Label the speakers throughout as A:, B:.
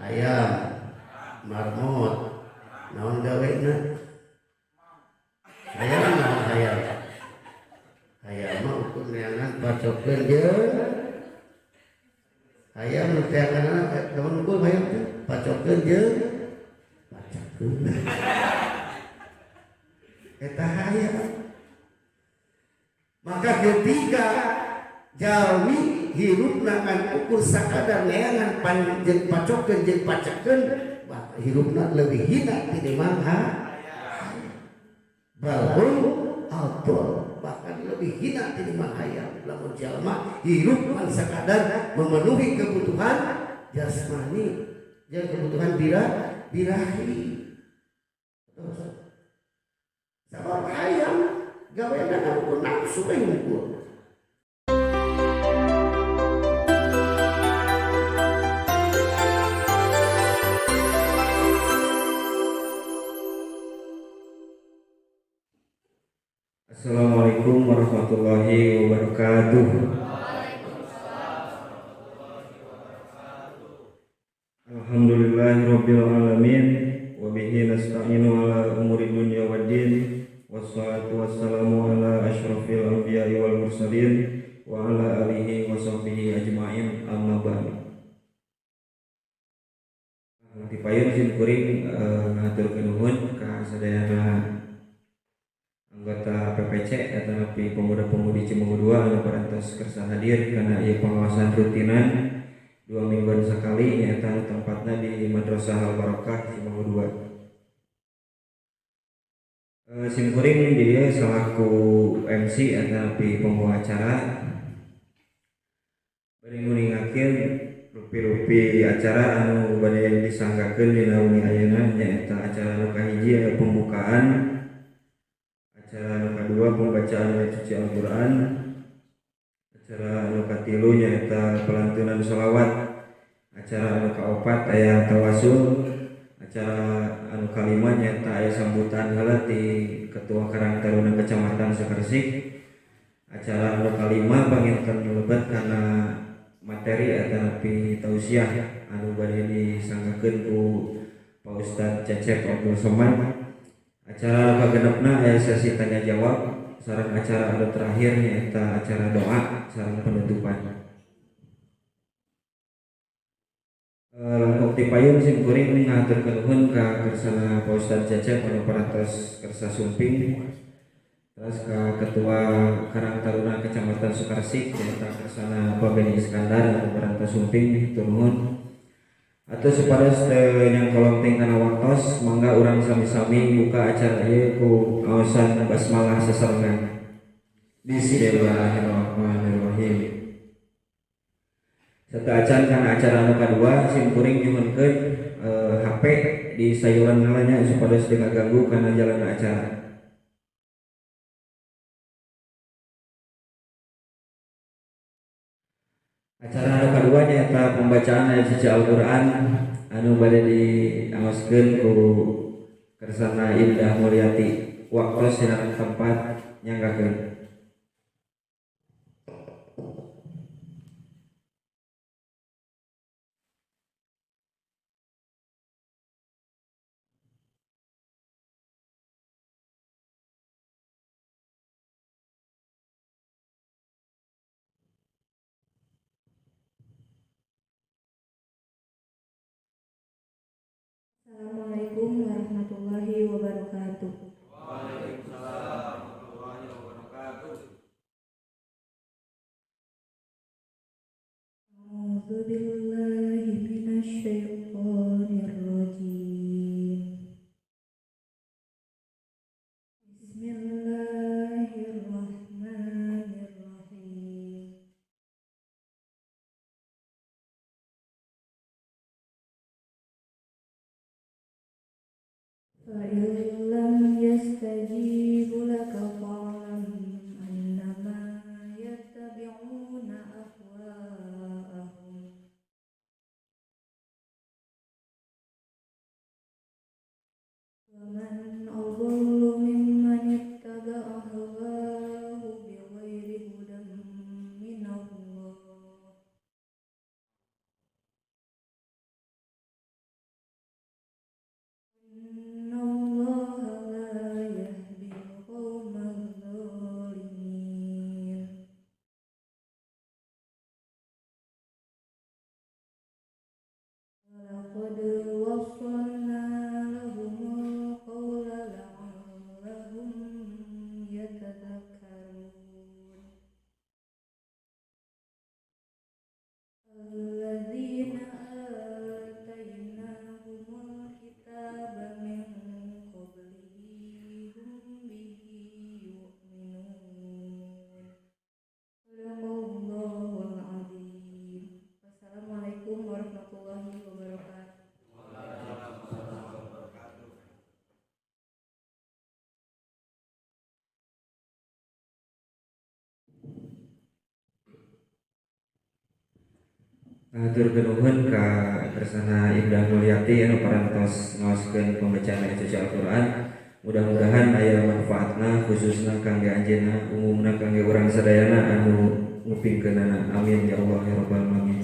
A: ayam, marmut, naon gawena? Ayam naon ayam? Ayam mah ukur neangan pacokeun jeung ayam nu teh kana naon ukur ayam teh pacokeun jeung pacakeun. Eta hayam. Maka ketika jalmi hirupna kan ukur sakadar neangan panjang pacokeun jeung pacakeun, maka hirupna leuwih hina tinimbang balhum atol, bahkan lebih hina tinimbang hayam. Lamun jalma hirup man sakadar memenuhi kebutuhan jasmani jeung kebutuhan birahi. Sabab hayam gaweana kan nafsu we ngukur.
B: Assalamualaikum warahmatullahi wabarakatuh. Alhamdulillahirabbil alamin wa bihi nasta'inu ala umuri dunya waddin wassalatu wassalamu ala asyrafil anbiya'i wal mursalin wa ala alihi wa sahbihi ajma'in amma ba'du. Dipayun sim kuring ngaturkeun nuhun ka sadayana anggota PPC atau napi pemuda-pemudi Cimahi 2 anu parantos kersa hadir karena ieu pengawasan rutinan 2 mingguan sekali nyaeta tempatna di Madrasah Al Barokah Cimahi 2. Sim kuring di dieu selaku MC atau napi pembawa acara bari nguningakeun rupi-rupi acara anu bade disanggakeun dina wengi ayeuna nyaeta acara anu kahiji aya pembukaan, acara anu kadua pembacaan ayat suci Al-Quran, acara anu katilu nyaeta pelantunan sholawat, acara anu kaopat aya tawasul, acara anu kalima nyaeta aya sambutan heula ti Ketua Karang Taruna Kecamatan Sukarsik, acara anu kalima panginten lebat kana materi atau napi tausiah anu bade disanggakeun ku Pak Ustadz Cecep Abdul Somad. Acara kagenepna aya sesi tanya jawab sareng acara anu terakhir nyaeta acara doa sareng penutupan. Langkung dipayun sim kuring ngaturkeun nuhun ka kersana Pak Ustadz Cecep anu parantos kersa sumping, terus ka Ketua Karang Taruna Kecamatan Sukarsik nyaeta kersana Pak Beni Iskandar anu parantos sumping hatur nuhun. Atau supados yang kolongting kana waktos mangga urang sami-sami buka acara ieu ku aosan basmalah sesarengan. Bismillahirrahmanirrahim. Serta acan kana acara anu kadua sim kuring nyuhunkeun HP di sayuran ngalanya supados teu ngaganggu kana jalanna acara. Acara anu kadua nyaeta pembacaan ayat suci Al-Quran anu bade diaoskeun ku kersana Indah Mulyati. Waktu silang tempat nyanggakeun.
C: Assalamualaikum warahmatullahi wabarakatuh.
B: Waalaikumsalam warahmatullahi wabarakatuh.
C: A'udzu billahi minasy syaithanir rajim. Bismillahirrahmanirrahim. Fa illam yastajibu laka fa'lam annama yattabi'una ahwa'ahum. Wa man adallu mimman ittaba'a hawahu bighairi hudan minallah. ولقد وصلنا لهم القول لعلهم يتذكرون الذين آتيناهم الكتاب من قبله هم به يؤمنون صدق الله العظيم. Wassalamualaikum warahmatullahi wabarakatuh.
B: Aturkeun nuhun ka kersana Ibda Mulyati anu parantos ngaoskeun pembacaan ayat suci Al-Qur'an. Mudah-mudahan aya manfaatna khususna kangge anjeunna, umumna kangge urang sadayana anu ngupingkeunana. Amin ya Allah ya rabbal alamin.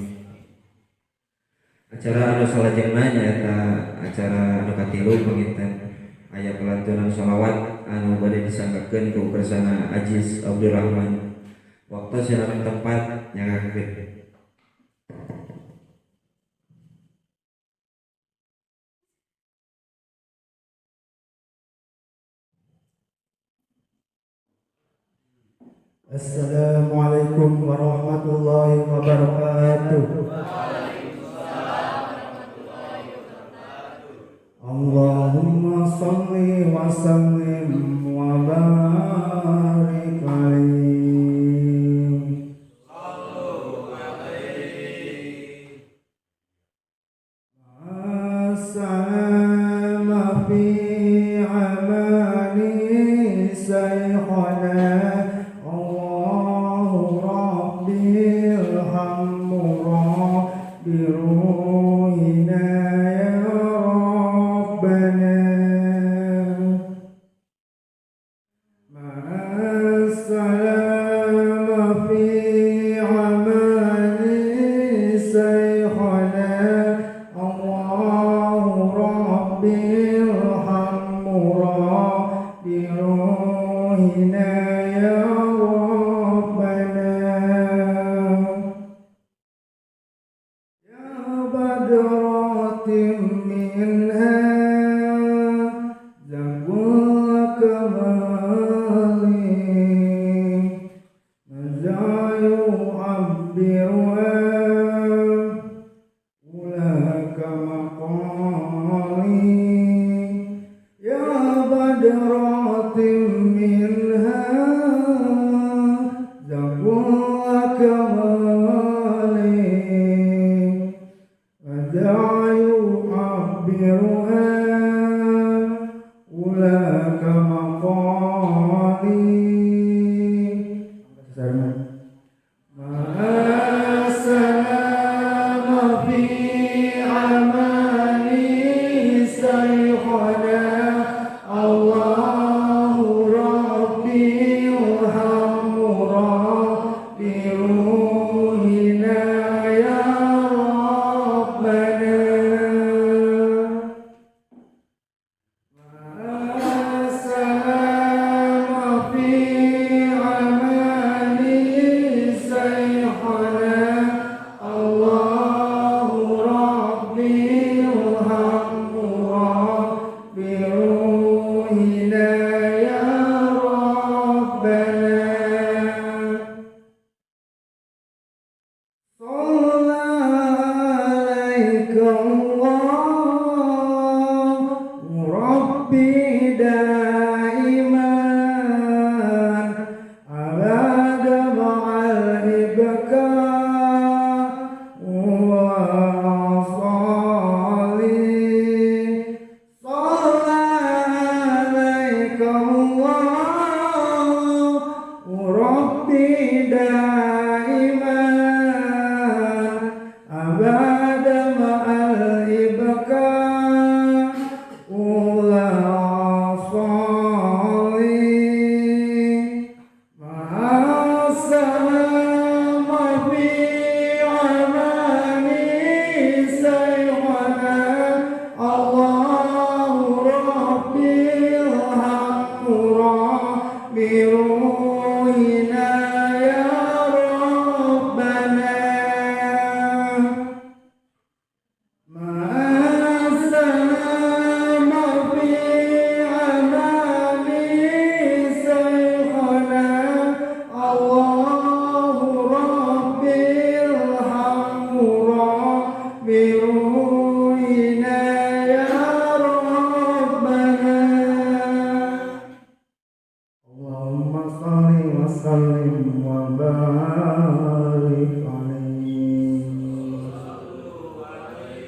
B: Acara anu salajengna nyaeta acara anu katilu panginten aya pelantunan shalawat anu bade disanggakeun ku kersana Aziz Abdurrahman. Waktu sareng tempat nyangakeun.
D: Assalamualaikum warahmatullahi wabarakatuh. Allahumma salli wa sallim wa barik alaihi. As-salama fi amali saykhana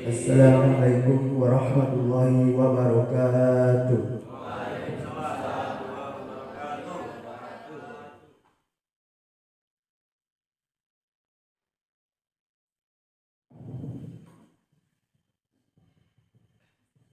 D: Assalamualaikum warahmatullahi wabarakatuh.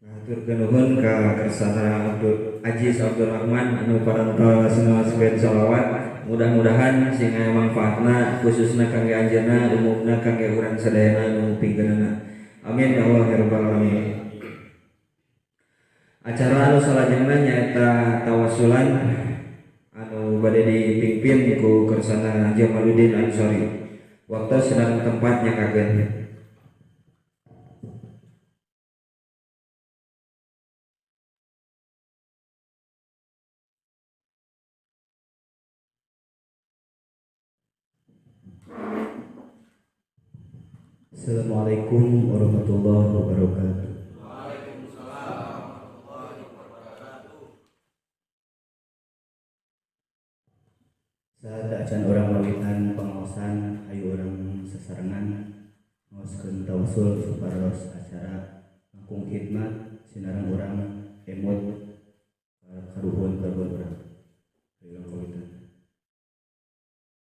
B: Atur nuhun ka kersana Aziz Abdurrahman anu parantos ngaoskeun shalawat. Mudah-mudahan sing aya manfaatna khususna kangge anjeunna umumna kangge urang sadayana nu pinggeunana. Amin ya Allah ya rabbal alamin. Acara anu salajengna nyaeta tawassulan anu bade dipimpin ku kersana Jamaluddin Ansori. Waktu sedang tempatnya kagen.
D: Assalamualaikum warahmatullahi wabarakatuh. Saat acan orang mawitan pengawasan ayo orang sesarengan ngaoskeun tawassul supados acara langkung khidmat sinareng urang emot karuhun urang. Ayo kawitan.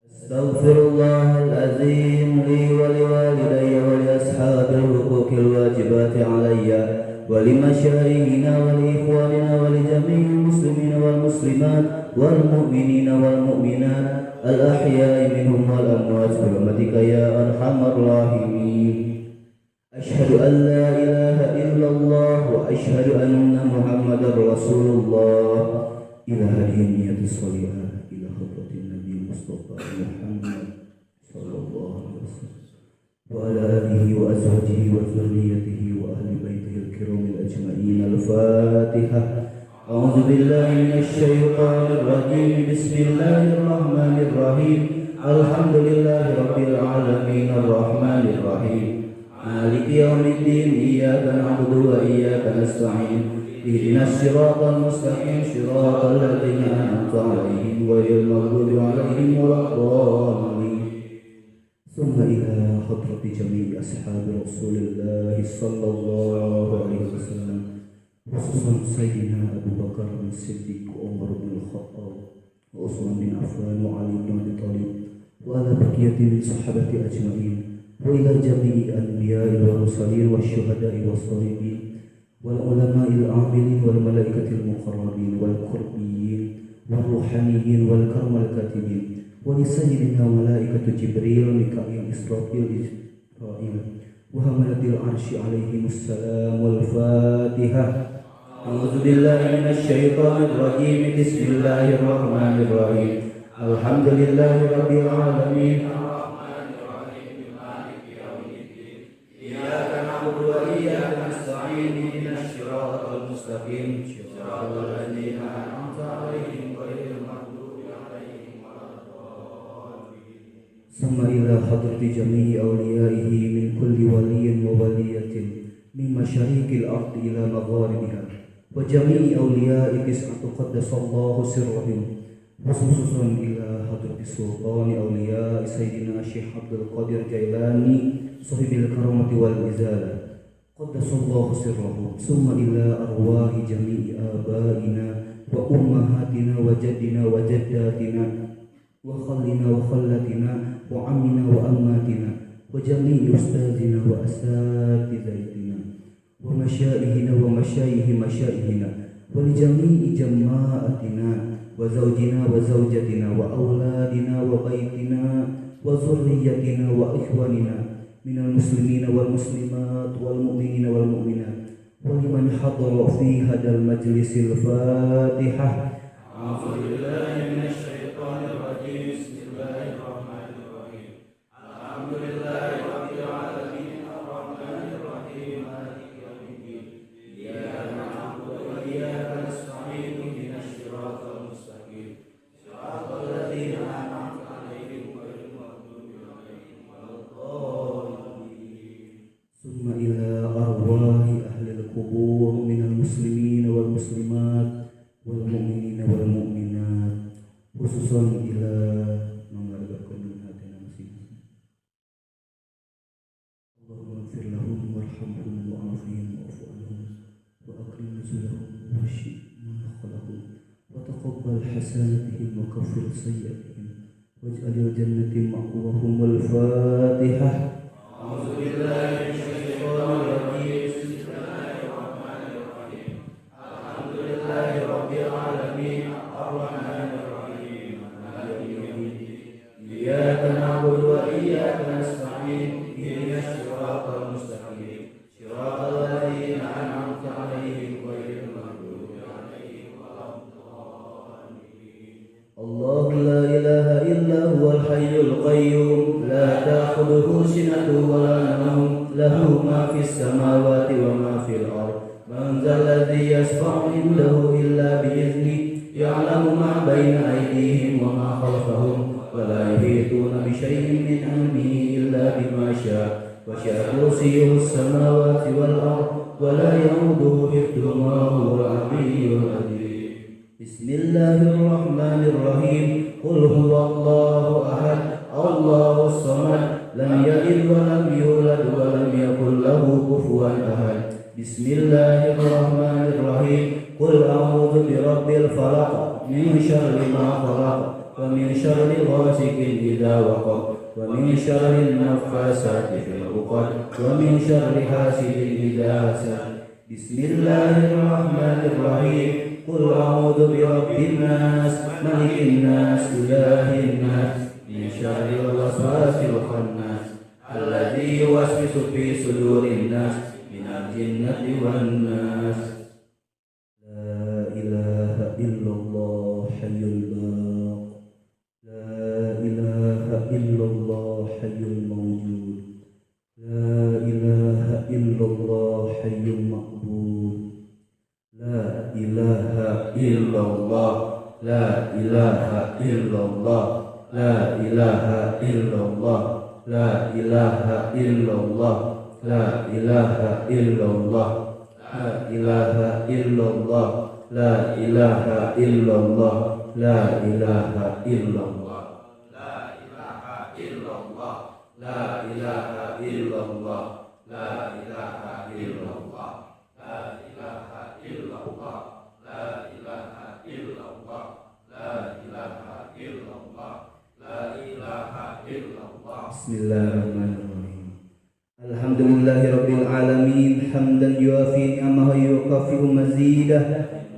D: Astaghfirullahaladzim li wa liwalidayya wa li ashabil huquqil wajibati alayya wa li masyayikhina wa li ikhwanina wa li jami'il muslimina wal muslimat wal mu'minina wal mu'minat al ahya'i minhum wal amwat bi rahmatika ya arhamar rahimin. Asyhadu an la ilaha illallah wa asyhadu anna muhammadar rasulullah. Ila hadhihi niyatus shalihah ila hadratin nabi Mustafa Muhammad sallallahu alaihi wasallam wa ala alihi wa azwajihi wa dhurriyyatihi wa ahli baitihi al-kiram ajma'in. Al-Fatihah. A'udzu billahi minasy syaithanir rajim. Bismillahir rahmanir rahim. Alhamdulillahi rabbil alamin arrahmanir rahim. Maliki yaumiddin. Iyyaka na'budu wa iyyaka nasta'in. Ihdinas siratal mustaqim siratal ladzina an'amta 'alaihim ghairil maghdubi 'alaihim waladdallin. Tsumma ila hadrati jami'i ashabi Rasulillah sallallahu alaihi wasallam khususan Sayyidina Abu Bakar As-Siddiq, Umar bin Khattab, wa Utsman bin Affan, wa Ali bin Abi Thalib, wa ala baqiyati min sahabati ajma'in, wa ila jami'i anbiya'i wal mursalin wasyuhada'i was-shalihin wal ulama'il amilin wal malaikatil muqarrabin wal qurbiyin wal ruhaniyin wal karmal katibin wa li sayyidina malaikatu Jibril, Mika'il, Israfil, Israil wa hamalatil arsy alaihimus salam. Wal Fatihah. A'udzu billahi minasy syaithanir rajim. Bismillahirrahmanirrahim. Alhamdulillahi rabbil alamin. Mustaqim siratal ladzina an'amta 'alaihim ghairil maghdubi 'alaihim waladdallin. Summa ila hadrati jami'i awliyaihi min kulli waliyyin wa waliyatin min masyariqil ardi ila magharibiha wa jami'i awliya'i tis'atu qaddasallahu sirrahum khususan ila hadrati sultani awliya Sayyidina Syekh Abdul Qadir Jailani sahibil karamati wal izalah qaddasallahu sirrahu. Summa ila arwahi jami'i abaina wa ummahatina wa jaddina wa jaddatina wa khallina wa khallatina wa ammina wa ammatina wa jami'i ustazina wa asatizatina wa masyaihina wa masyaihi masyaihina wa li jami'i jama'atina wa zawjina wa zawjatina wa auladina wa baitina wa zurriyyatina wa ikhwanina minal muslimina wal muslimat wal mu'minina wal mu'minat wa liman hadara fi hadal majlisil Fatihah. A'udzu billahi minasy syaithanir rajim. Bismillahirrahmanirrahim. Alhamdulillahi rabbil alamin arrahmanir rahim maliki yaumiddin. Iyyaka na'budu wa iyyaka nasta'in. Ihdinas siratal mustaqim siratal ladzina an'amta 'alaihim ghairil maghdubi 'alaihim waladdallin. Summa ila arwahi ahlil qubur minal muslimin wal muslimat wal mu'minina wal mu'minat khususan ila menghargakan hatina masing-masing. اللهم اغفر لهم وارحمهم وعافهم واعف عنهم وأكرم نزلهم ووشئ منقلهم وتقبل حسناتهم وكفر سيئاتهم واجعل الجنة مأواهم. الفاتحة. أعوذ بالله من الشيطان الرجيم. بسم الله الرحمن الرحيم. الحمد لله رب العالمين الرحمن الرحيم مالك يوم الدين إياك نعبد وإياك نستعين اهدنا الصراط المستقيم صراط الذين أنعمت عليهم غير المغضوب عليهم ولا الضالين. الله لا إله إلا هو الحي القيوم لا تأخذه سنة ولا نوم له ما في السماوات وما في الأرض. من ذا الذي يشفع عنده إلا بإذنه يعلم ما بين أيديهم وما خلفهم ولا يحيطون بشيء من علمه إلا بما شاء وسع كرسيه السماوات والأرض ولا يؤوده حفظهما وهو العلي العظيم. بسم الله الرحمن الرحيم. قل هو الله أحد الله الصمد لم يلد ولم يولد ولم يكن له كفوا أحد. بسم الله الرحمن الرحيم. قل أعوذ برب الفلق من شر ما خلق ومن شر غاسق إذا وقب ومن شر النفاثات في العقد ومن شر حاسد إذا حسد. بسم الله الرحمن الرحيم. قل أعوذ برب الناس ملك الناس إله الناس من شر الوسواس الخناس الذي يوسوس في صدور الناس من الجنة والناس. لا إله إلا الله حي الباق لا إله إلا الله حي الموجود لا إله إلا الله حي المقبول لا إله إلا الله لا إله إلا الله لا إله إلا الله لا إله إلا الله لا إله إلا الله لا إله إلا الله لا إله إلا الله لا إله إلا الله لا إله إلا الله لا إله إلا الله لا إله إلا الله لا إله إلا الله لا إله إلا الله لا إله إلا الله لا إله إلا الله. بسم الله الرحمن الرحيم. الحمدلله رب العالمين حمدا يوافي نعمه ويكافئ مزيده.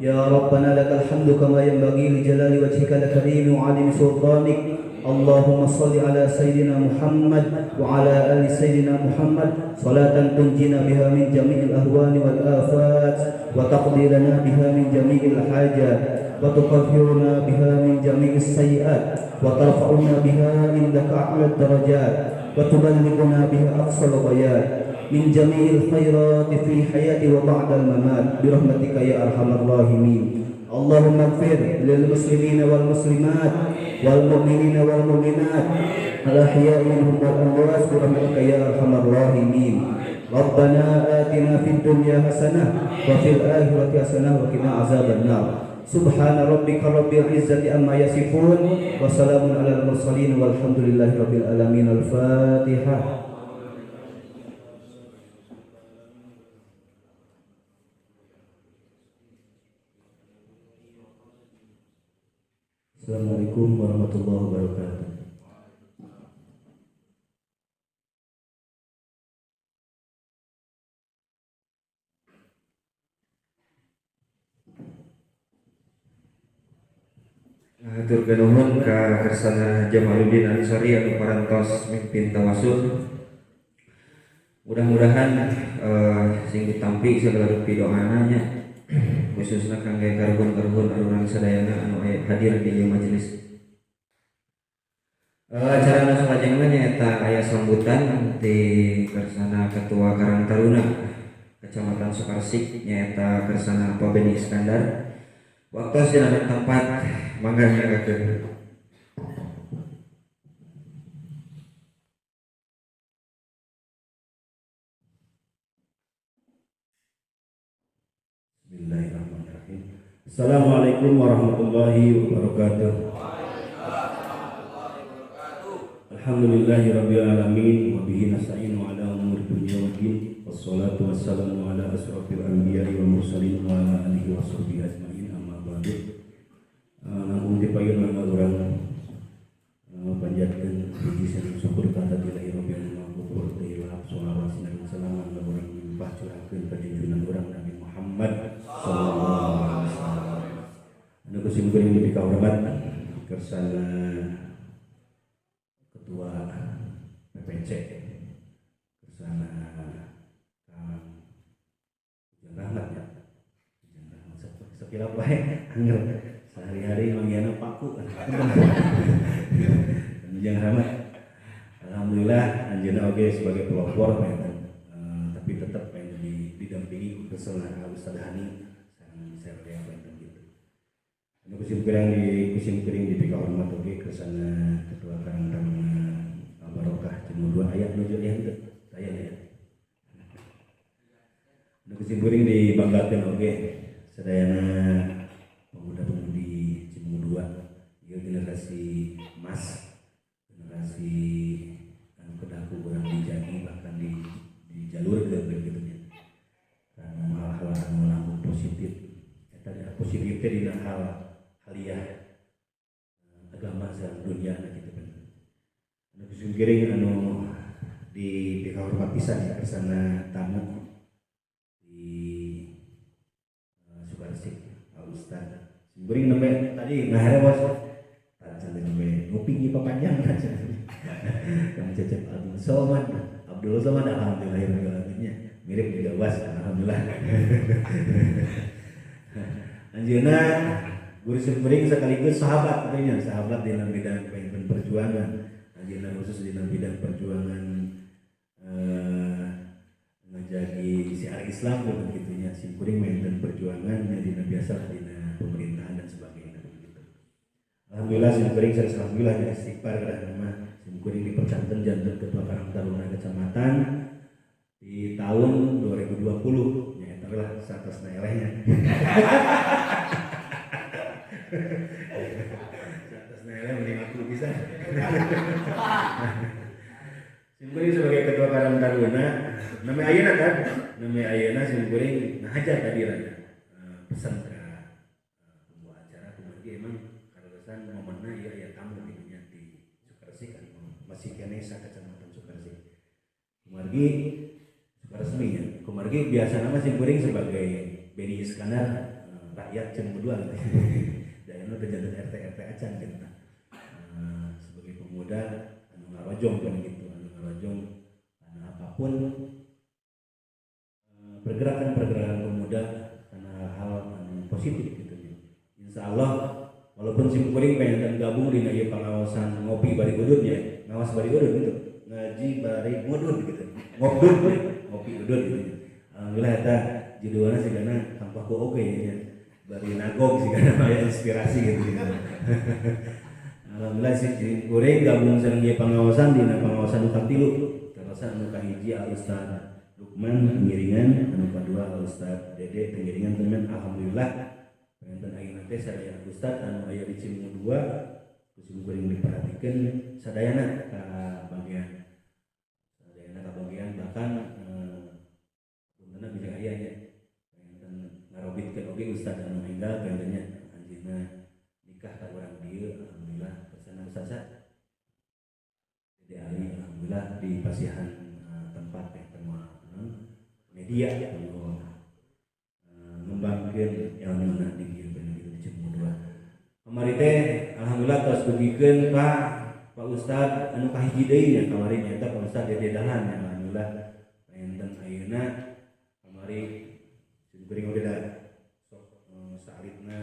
D: يا ربنا لك الحمد كما ينبغي لجلال وجهك الكريم وعظيم سلطانك. اللهم صل على سيدنا محمد وعلى آل سيدنا محمد صلاة تنجينا بها من جميع الأهوال والآفات وتقضي لنا بها من جميع الحاجات وتطهرنا بها من جميع السيئات وترفعنا بها عندك أعلى الدرجات وتبلغنا بها أقصى الغايات من جميع الخيرات في الحياة وبعد الممات برحمتك يا أرحم الراحمين. اللهم اغفر للمسلمين والمسلمات والمؤمنين والمؤمنات الأحياء منهم والأموات برحمتك يا أرحم الراحمين. ربنا آتنا في الدنيا حسنة وفي الآخرة حسنة وقنا عذاب النار. سبحان ربك رب العزة عما يصفون وسلام على المرسلين والحمد لله رب العالمين. الفاتحة. Assalamualaikum warahmatullahi wabarakatuh.
B: Hatur nuhun ka kersana Jamaluddin Ansori anu parantos mimpin tawasul. Mudah-mudahan sing ditampi segala rupi doana nya khususna kangge karhun-karhun anu urang sadayana anu hadir di ieu majelis. Acara nu salajengna nyaeta aya sambutan di kersana Ketua Karang Taruna Kecamatan Sukarsik nyaeta kersana Pak Beni Iskandar. Waktu dan tempat mangga nyagakeun.
E: Bismillahirrahmanirrahim. Assalamualaikum warahmatullahi wabarakatuh. Alhamdulillahirabbil alamin wa bihi nasta'inu ala umuri dunya asrofil anbiya'i wal mursalin wa ala alihi wa sahbihi ajma'in amma ba'du. Nanggung dipayun mangga urang panjatkeun puji sareng syukur ka Allahi rabbil alamin wa tilap sholawat sinareng salaman ka urang limpah curahkeun ka junjungan urang Nabi Muhammad sallallahu alaihi wasallam. Anu kusim-kuring dipika hormat kersana ketua PPC kersana Kang Ujang Rahmat ya. Ujang Rahmat sekira bae angel sehari-hari manggihna paku kan. Ujang Rahmat alhamdulillah anjeunna oge sebagai pelopor tapi tetap pengen didampingi ku kersana Ustaz Hani sareng Serdia pengen gitu. Anu kusim-kuring dipika hormat oge kersana ketua Karang Taruna Barokah Cemudua aya nuju ya henteu saya ya. Anu kusim-kuring dibanggakeun oge sadayana pemuda-pemudi Cemudua ieu generasi emas, generasi anu kedaku urang dijagi bahkan di jalur gitu nya. Karena hal-hal anu langkung positif eta positif teh dina hal haliah agama sareng dunia gitu kan. Anu kusim-kuring anu dipika hormat pisan ya kersana tamu di Sukaresik Pak Ustaz. Kuring nembe tadi ngaharewas tacan nembe nguping ieu papanjang tacan. Kang Cecep Abdul Somad alhamdulillah mirip juga was alhamdulillah. Anjeunna guru kuring sekaligus sahabat katanya, sahabat di dalam bidang perjuangan. Anjeunna khusus di dalam bidang perjuangan ngajagi siar Islam begitunya. Sim kuring mainten perjuangan dina biasa dina pemerintahan dan sebagainya begitu. Alhamdulillah sim kuring sareng alhamdulillah jadi istighfar kada nama sim kuring dipercanten janten ketua Karang Taruna Kecamatan di tahun 2020 nya eta lah satasna elehnya. Satasna eleh mending aku pisan. Simkuring sebagai ketua Karang Taruna, nama ayeuna kan, nama ayeuna simkuring ngahajar tadi rada pesan ke pembawa acara kemudian emang karosan momenna ieu aya tamu di dunia di Sukaresik kan masih kene sa kecamatan Sukaresik. Kumargi Sukaresmi nya, kumargi biasa nama simkuring sebagai Beni Iskandar rakyat Cemudua gitu. Dayana teh janten RT acan gitu. Sebagai pemuda anu ngarojong kan gitu. Rajong karena apapun pergerakan pemuda karena hal positif gitu ya. Insya Allah walaupun simkuring pengen gabung di ieu pengawasan ngopi bari udud ya, ngawas bari udud gitu, ngaji bari udud gitu, ngobdud ya, ngopi udud gitu. Alhamdulillah eta judulna sigana kampahku oge ya, bari nagog sigana aya inspirasi gitu. Alhamdulillah sih kuring gabung sareng ieu pangawasan dina pangawasan nu katilu. Terasa anu kahiji Al Ustaz Lukman pengiringan, anu kadua Al Ustaz Dede pengiringan teman. Alhamdulillah panten ayeuna teh sadaya Ustaz anu aya di Cimudua kudu kuring diperhatikeun sadayana ka bagian bahkan puntenna bisa aya nya panten ngarobitkeun oge Ustaz anu enggal pantennya anjeunna nikah ka urang dieu. Alhamdulillah Ustaz Dede Ali alhamdulillah di pasihan tempat media ngembangkeun ilmuna di dieu di Cemudua. Kamari teh alhamdulillah tos dugikeun ka Pak Ustaz anu kahiji deui nya kamari nya Pak Ustaz Dede Dahlan alhamdulillah enten ayeuna kamari kuring oge da sok salitna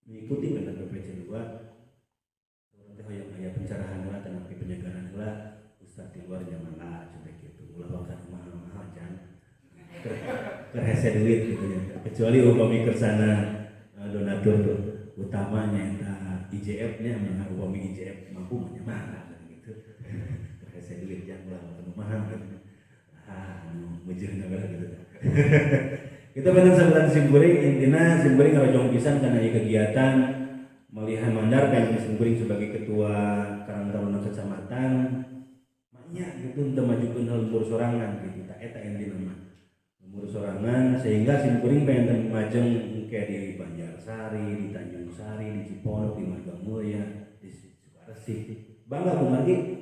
E: mengikuti dengan PPC 2 yang aya pencerahan heula tentang penyegaran heula Ustaz di luar zaman lah contoh gitu ulah bakal mahal-mahal can kerhese duit gitu ya kecuali upami kersana donatur utamanya eta IJF nya mah upami IJF mampu nya mahal gitu kerhese duit can ulah bakal mahal gitu mujurna bae gitu kita bener sabelan simkuring intina simkuring ngarojong pisan kana ieu kegiatan melihat mandar kan simkuring sebagai ketua Karang Taruna Kecamatan maknya gitu untuk majukeun hal lembur sorangan gitu tak eta intina mah lemur sorangan sehingga simkuring pengen majeng kayak di Banjarsari, di Tanjung Sari, di Ciponok, di Margamulya, di Sukaresik. Bangga kumargi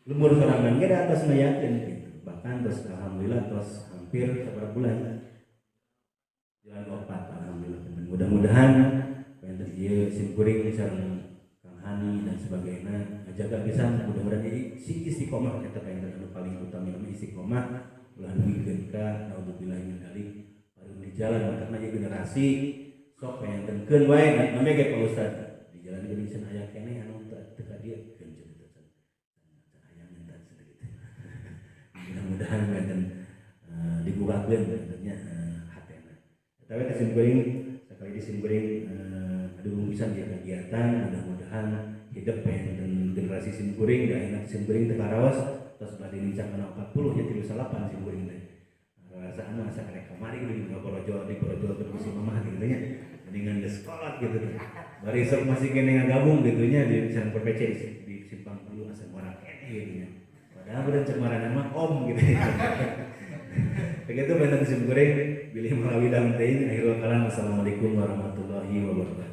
E: lemur sorangan ge da atas nayakeun gitu. Bahkan terus alhamdulillah terus hampir sabar bulan jalan opat alhamdulillah. Dan mudah-mudahan pengen ieu simkuring sareng Kang Hani dan sebagainya ngajaga pisan mudah-mudahan jadi si istiqomah eta pengen anu paling utama nama istiqomah ulah duwikeun ka naudzubillah min dzalik paling di jalan karena ieu generasi sok pengen tenkeun wae namanya ge Pak Ustad di jalan geuning cenah aya keneh anu teu ka dieu keun cenah aya minta sedikit. Mudah-mudahan wonten dibukakeun tentunya hatena. Tapi kesimpulan sekali disimpulan aduh bisa dia kegiatan mudah-mudahan hidup dan generasi simkuring dan anak simkuring tekarawas terus berada di zaman 40 ya 38 simkuring teh rasaan masa karek kamari di Purworejo terus mamah gitu nya dengan di sekolah gitu bari sok masih kene ngagabung gitu nya di San PPC di simpang dulu asa orang kene gitu nya padahal bener cemaran mah om gitu. Begitu benar simkuring bilih melalui dalam teh akhirul kalam assalamualaikum warahmatullahi wabarakatuh.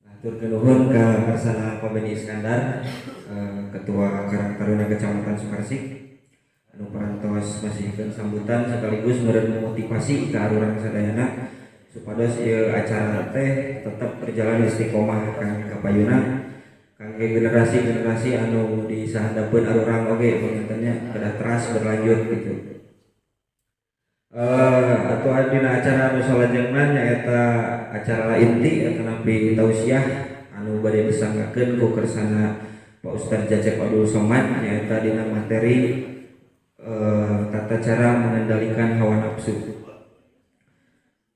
B: Atur kenuhun ka Karsana Pak Beni Iskandar, Ketua Karang Taruna Kecamatan Sukaresik, anu parantos masihkeun sambutan sekaligus meureun motivasi ka urang sadayana supados ieu acara teh tetep berjalan istiqomah kang kapayuna kangge generasi-generasi anu di sahandapeun arurang oge pangintennya kedah teras berlanjut gitu. Atau dina acara anu salajengna nyaeta acara inti eta napi tausiah anu bade disanggakeun ku kersana Pak Ustaz Jacep Abdul Somad nyaeta dina materi tata cara mengendalikan hawa nafsu.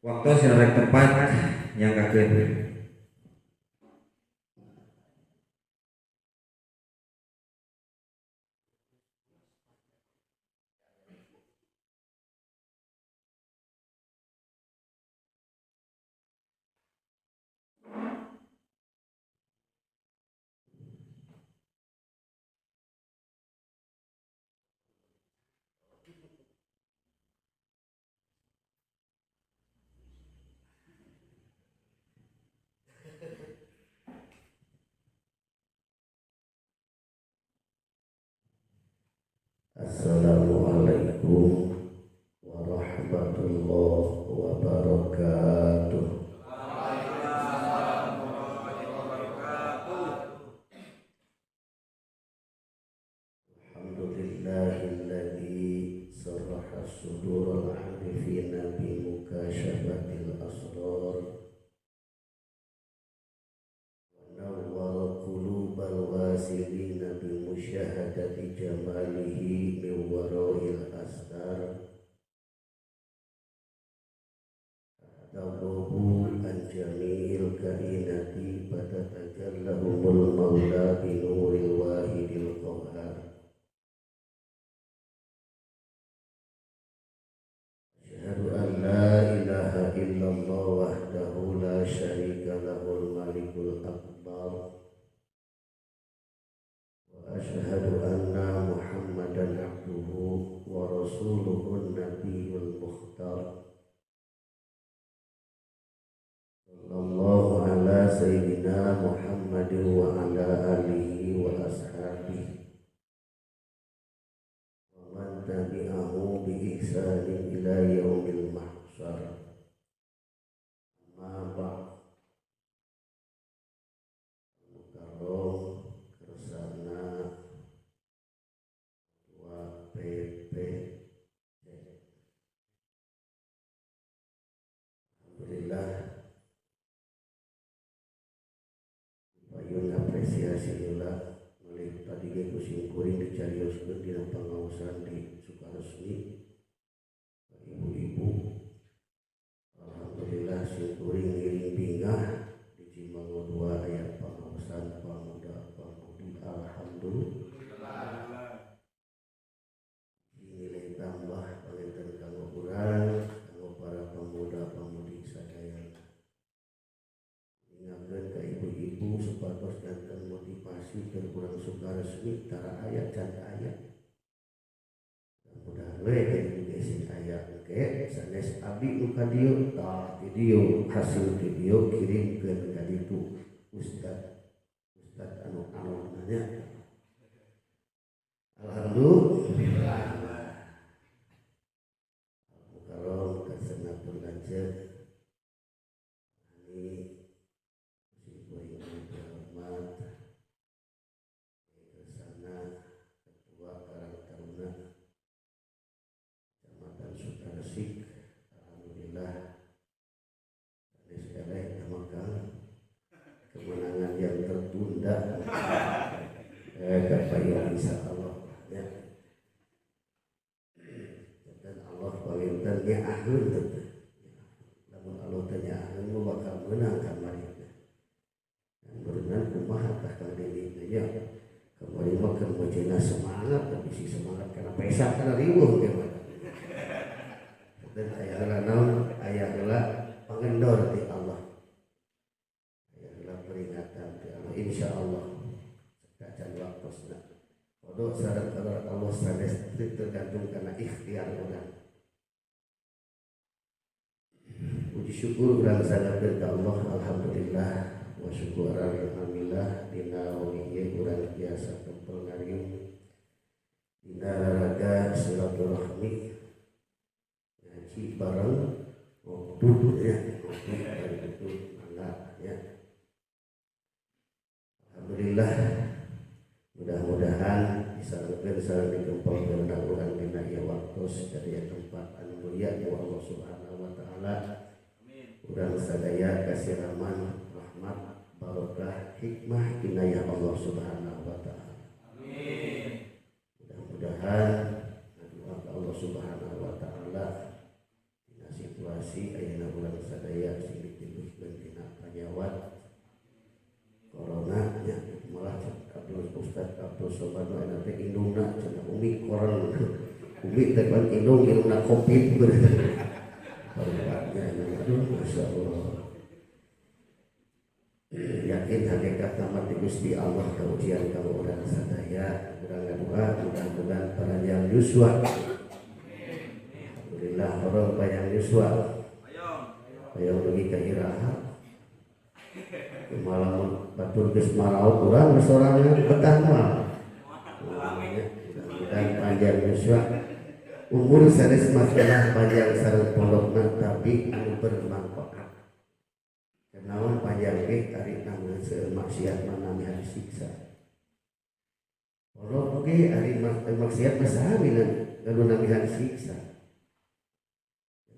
B: Waktu secara tepat nyanggakeun.
A: Assalamualaikum warahmatullahi wabarakatuh. Alhamdulillahilladzi saraha sudurul arifina bi mukasyafatil asrar wa nawwara qulubal wasilina bi musyahadati jamalihi min wara'il astar tawbuhu an jami'il kainati fatatajallahumul maula bi nuril wahidil qahhar. Asyhadu an la ilaha illallah wahdahu la syarika lahul malikul akbar wa asyhadu anna Muhammadan abduhu wa rasuluhun nabiyul mukhtar sallallahu ala sayyidina Muhammadin wa ala alihi wa ashabihi wa man tabi'ahu bi ihsanin ila yaumil mahsyar. Amma ba'd. Mukarram kersana Ketua PPC, alhamdulillah payun apresiasi heula meuli tadi ge kusim kuring dicarioskeun dina pangaosan di Sukaresmi ibu-ibu. Alhamdulillah syukuring ngiring bingah di Cimangu 2 aya pangaosan pamuda pamudi alhamdulillah. Nilai tambah panginten kanggo urang kanggo para jantan motivasi ke kurang suka resmi tara ayat dan ayat mudah we jadi gesin ayat oke sanes abdi nu ka dieu tah video hasil video kirimkeun ka ditu ustad anu nanya alhamdulillah kalau kesana pun lanjut ini si boy hormat kesana ketua Karang Taruna Kecamatan Sutaresik alhamdulillah ini sekali namakan kemenangan yang tertunda kapayang insya Allah ya dan Allah palintan ya ahun namun Allah tanya ahun mau bakal menang kemarin dan berenang kumaha tah kang dirinya kemarin mah kan bacana semangat tapi si semangat karena pesak karena riweuh gimana dan aya naon aya heula pangendor ti Allah aya heula peringatan ti Allah insyaallah kacan waktosna kodok sareng kadar Allah sanes tergantung karena ikhtiar orang puji syukur urang sangakeun ka Allah alhamdulillah wa syukuran alhamdulillah dina waliye urang biasa kempel ngariung dina raraga silaturahmi ngaji bareng waktu ya itu mangga ya alhamdulillah mudah-mudahan bisa lebih sareng dikempal kehendak urang dina ieu waktos dari tempat anu mulia ku Allah Subhanahu wa taala. Urang sadaya kasiraman rahmat barokah hikmah inayah Allah Subhanahu wa taala. Amin. Mudah-mudahan doa ka Allah Subhanahu wa taala dina situasi ayeuna urang sadaya sing ditimbulkeun dina panyawat corona nya malah Abdul Ustaz Abdul Somad anu teh indungna cenah umi koran umi teh kan indung indungna covid berarti aduh masyaallah yakin hakikat nama Gusti Allah ka ujian ka urang sadaya urang doa mudah-mudahan panjang yuswa alhamdulillah orang panjang yuswa hayang lagi ka iraha malam batur geus maraot urang geus sorangan betah mah mudah-mudahan panjang yuswa umur sanes masalah panjang sareng pondokna tapi anu bermanfaat kenaon panjang ge ari nangeu seueur maksiat manami hari siksa pondok ge ari maksiat mah saha anu nami hari siksa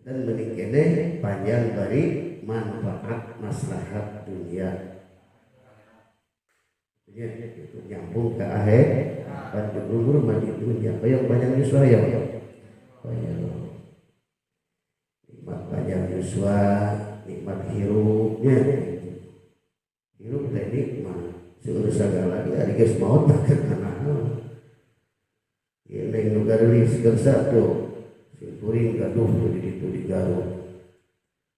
A: dan meuning kene panjang bari manfaat maslahat dunia itu nyambung ke akhir dan berumur mandi dunia yang banyak yuswa ya nikmat banyak yuswa nikmat hirupnya hirup teh nikmat seueur sagala di ari geus maot makan kana ieu neng nu gaeulis kersa tuh si kuring gaduh di ditu di Garut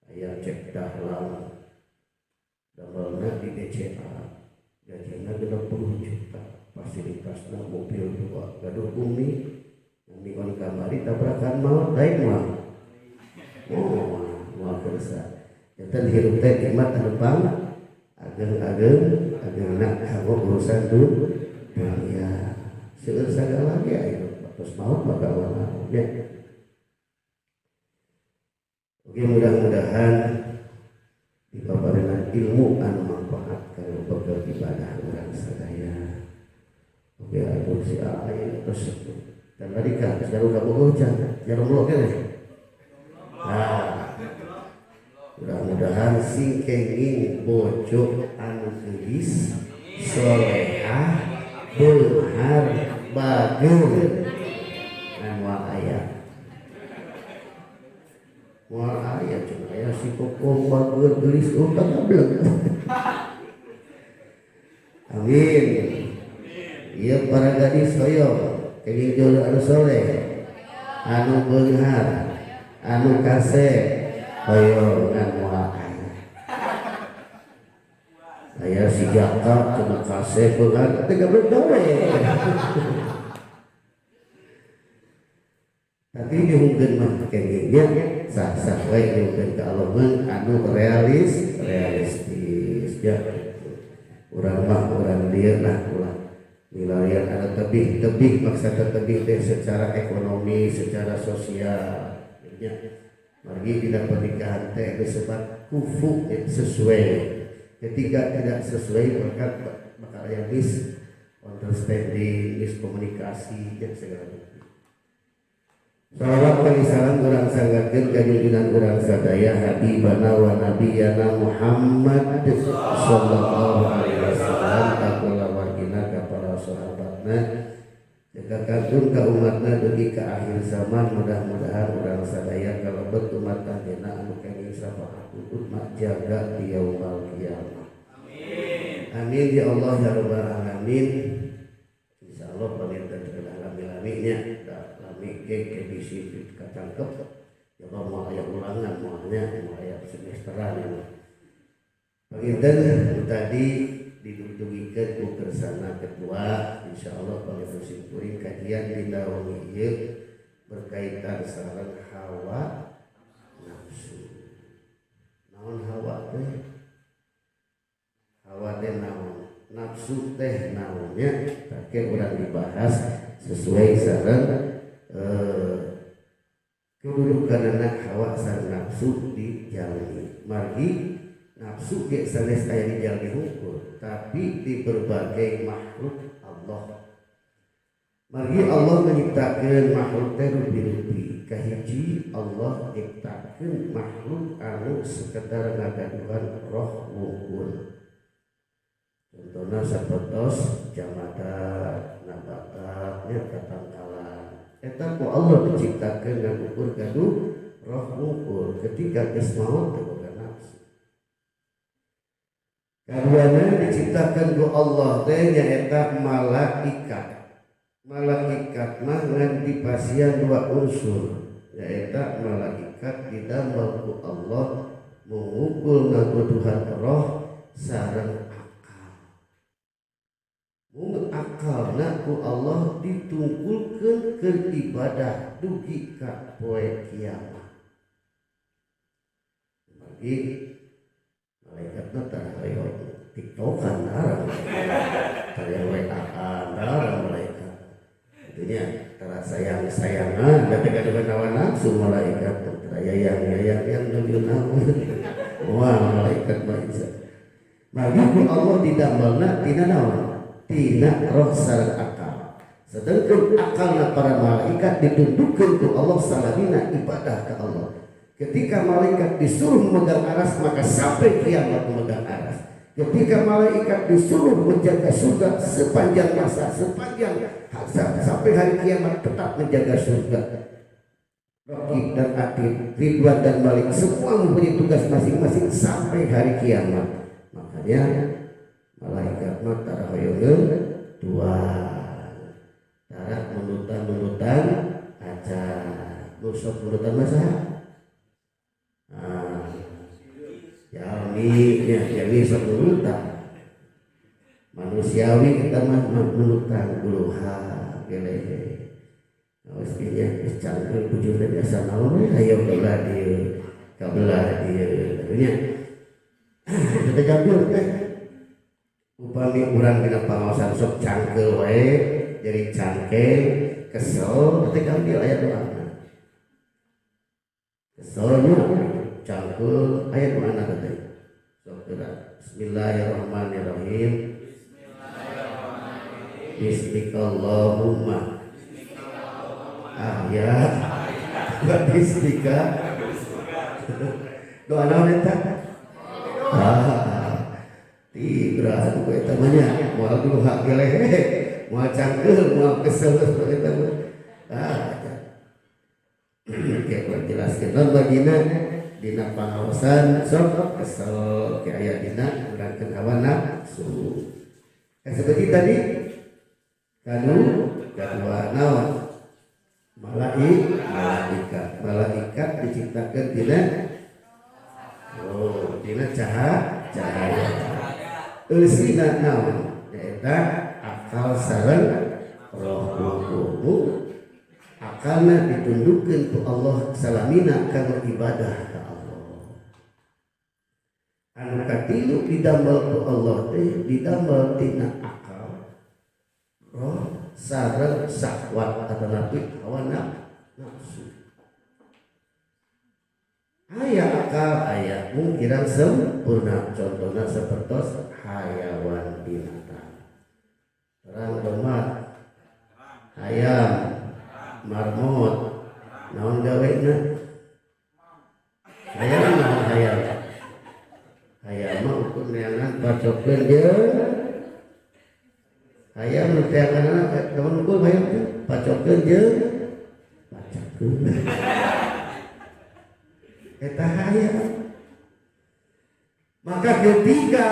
A: aya cek dahlan damelna di DCA gajinya 60 juta fasilitasnya mobil 2 gaduh bumi yang dikon kamari tabrakan maut daik mah mau kersa jantan hirup teh nikmat anu pang ageng-agengna kanggo urusan dunia seueur sagala ge aya terus maut maka warna ya oke mudah-mudahan dipaparenan ilmu anu manfaat kana beribadah urang sadaya. Oke atuh si aya terus dan tadi kan jarum kabogoh jarum lo kene. Nah, mudah-mudahan sing kenging bojo anu gelis solehah beunghar bageun anu aya. Moal aya cenah aya si kokoh bageun gelis utang ablek. Amin. Ieu para gadis hoyong kenging jodoh anu soleh anu beunghar anu kasep hoyongan moal aya aya si Jaka cenah kasep beungan teh gawe tapi dihungkeun mah kengingnya sah-sah wae dihungkeun ka Allah anu realistis ya urang mah urang lieur lah ulah nilaian ada tebih maksud tebih teh secara ekonomi secara sosial ya margi tidak pernikahan teh disebut kufu sesuai ketika tidak sesuai maka bakal yang misunderstanding miskomunikasi dan segala macam. Salawat kali salam urang sangatkeun ka junjungan urang sadaya habibana wa nabiyana Muhammad sallallahu alaihi wasallam ka kula wargina ka para sahabatna jaga kagum ka umatna dugi ka akhir zaman mudah-mudahan urang sadaya kalebet umat anjeunna anu kenging syafaat umat jaga di yaumul qiyamah. Amin ya Allah ya rabbal alamin. Insyaallah pamirsa jeung alami-laminya ke bisi kacangkep ya mau aya ulangan moalnya mau aya semesteran ya panginten tadi didudugikeun ku kersana kedua insyaallah paling simpulin kajian dina wengi ieu berkaitan sareng hawa nafsu. Naon hawa teh? Hawa teh naon? Nafsu teh naonnya? Take urang dibahas sesuai sareng kedudukan anak hawa sareng nafsu di jalmi margi nafsu ge sanes aya di jalmi hukum tapi di berbagai makhluk Allah margi Allah menciptakeun makhluk teh rupi-rupi kahiji Allah ciptakeun makhluk anu sekedar ngagaduhan roh wungkul contohna sapertos jamadat nabatat nya katangkalan eta ku Allah menciptakeun ngagugur gaduh roh wungkul ketika geus maot teu boga nafsu. Kaduana diciptakeun ku Allah teh nyaeta malaikat. Malaikat mah ngan dipasieun dua unsur nyaeta malaikat didamel ku Allah mengumpul ngaguduhan roh sareng akalna ku Allah ditungkulkeun ke ibadah dugi ka poe kiamat. Bagi malaikatna tara hoyo tiktokan darah. Tara WA-an darah malaikat. Itunya tara sayang-sayangan da teh kaduan hawa nafsu malaikat tara yayang-yayang nuju naon. Wah malaikat mah bisa. Bagi ku Allah didamelna tina naon? Tina roh sareng akal. Sedangkan akalna para malaikat ditundukkeun ku Allah salamina ibadah ke Allah. Ketika malaikat disuruh memegang aras maka sampai kiamat memegang aras. Ketika malaikat disuruh menjaga surga sepanjang masa, sampai hari kiamat tetap menjaga surga. Raqib dan Atid, Ridwan dan Malik semua mempunyai tugas masing-masing sampai hari kiamat. Makanya malaikat mah tara hoyong dua tara nunutan aja nusuk nunutan masa Yalmi sok nunutan manusiawi kita mah nunutan guluha gelehe mestinya canggih bujurna biasa naon ayo belah dieu kabelah dieu nya teh gambil teh upami urang dina pangaosan sok cangkel wae jadi cangkeng kesel teh gambil aya doana keselnya cangkel aya doana teh sok Bismillahirrahmanirrahim Bismillahirrahmanirrahim ahya wa bismika doa naon eta tigra itu eta mah nya moal dulu hak gelehe moal cangkeul moal kesel eta mah oke jelaskeun non bagina dina pangaosan sok kesel ke aya dina urangkeun hawa nafsu seperti tadi kanu kadua naon malaikat diciptakeun dina dina cahaya eusina naon eta akal sareng roh hukum akalna ditundukkeun ku Allah salamina kanggo ibadah ka Allah. Anu katilu didamel ku Allah teh didamel tina akal roh sareng syahwat atau hawa nafsu. Aya akal aya mungkiran sempurna contohna sapertos hayawan binatang. Terang domat, ayam, marmot, naon gawena? Hayam naon hayam? Hayam mah ukur neangan pacokeun jeung hayam nu teanganna naon ukur hayam pacokeun jeung pacakeun. Eta hayam. Maka ketika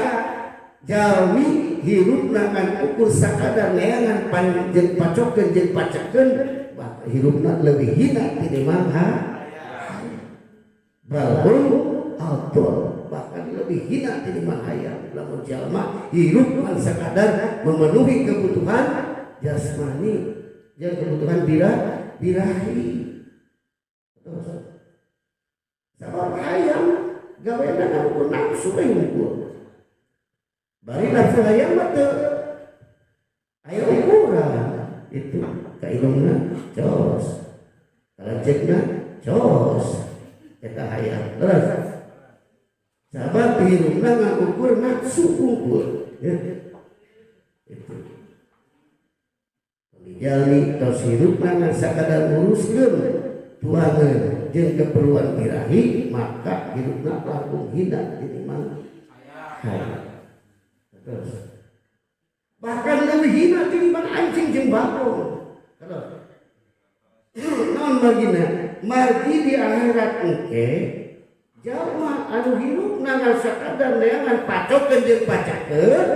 A: jalmi hirupna kan ukur sakadar neangan panjang pacokeun jeung pacakeun hirupna leuwih hina tinimbang balhum adol bahkan lebih hina tinimbang hayam. Lamun jalma hirup man sakadar memenuhi kebutuhan jasmani jeung kebutuhan birahi. Sabab hayam gawena ukur nafsu we ukur. Bari nafsu hayam mah teu aya ukuran itu kailungna jos. Kalajekna jos. Eta hayam. Terus sabab hirupna ngakukur nafsu ukur. Ya. Itu. Jalmi tos hirupna sakadar nguruskeun tuangan jeung keperluan birahi maka hidupna langkung hina tinimbang hayam. Terus bahkan lebih hina tinimbang anjing jeung bagong. Naon bagina? Margi di akhirat engke jalma anu hirupna ngan sakadar neangan pacokeun jeung pacakeun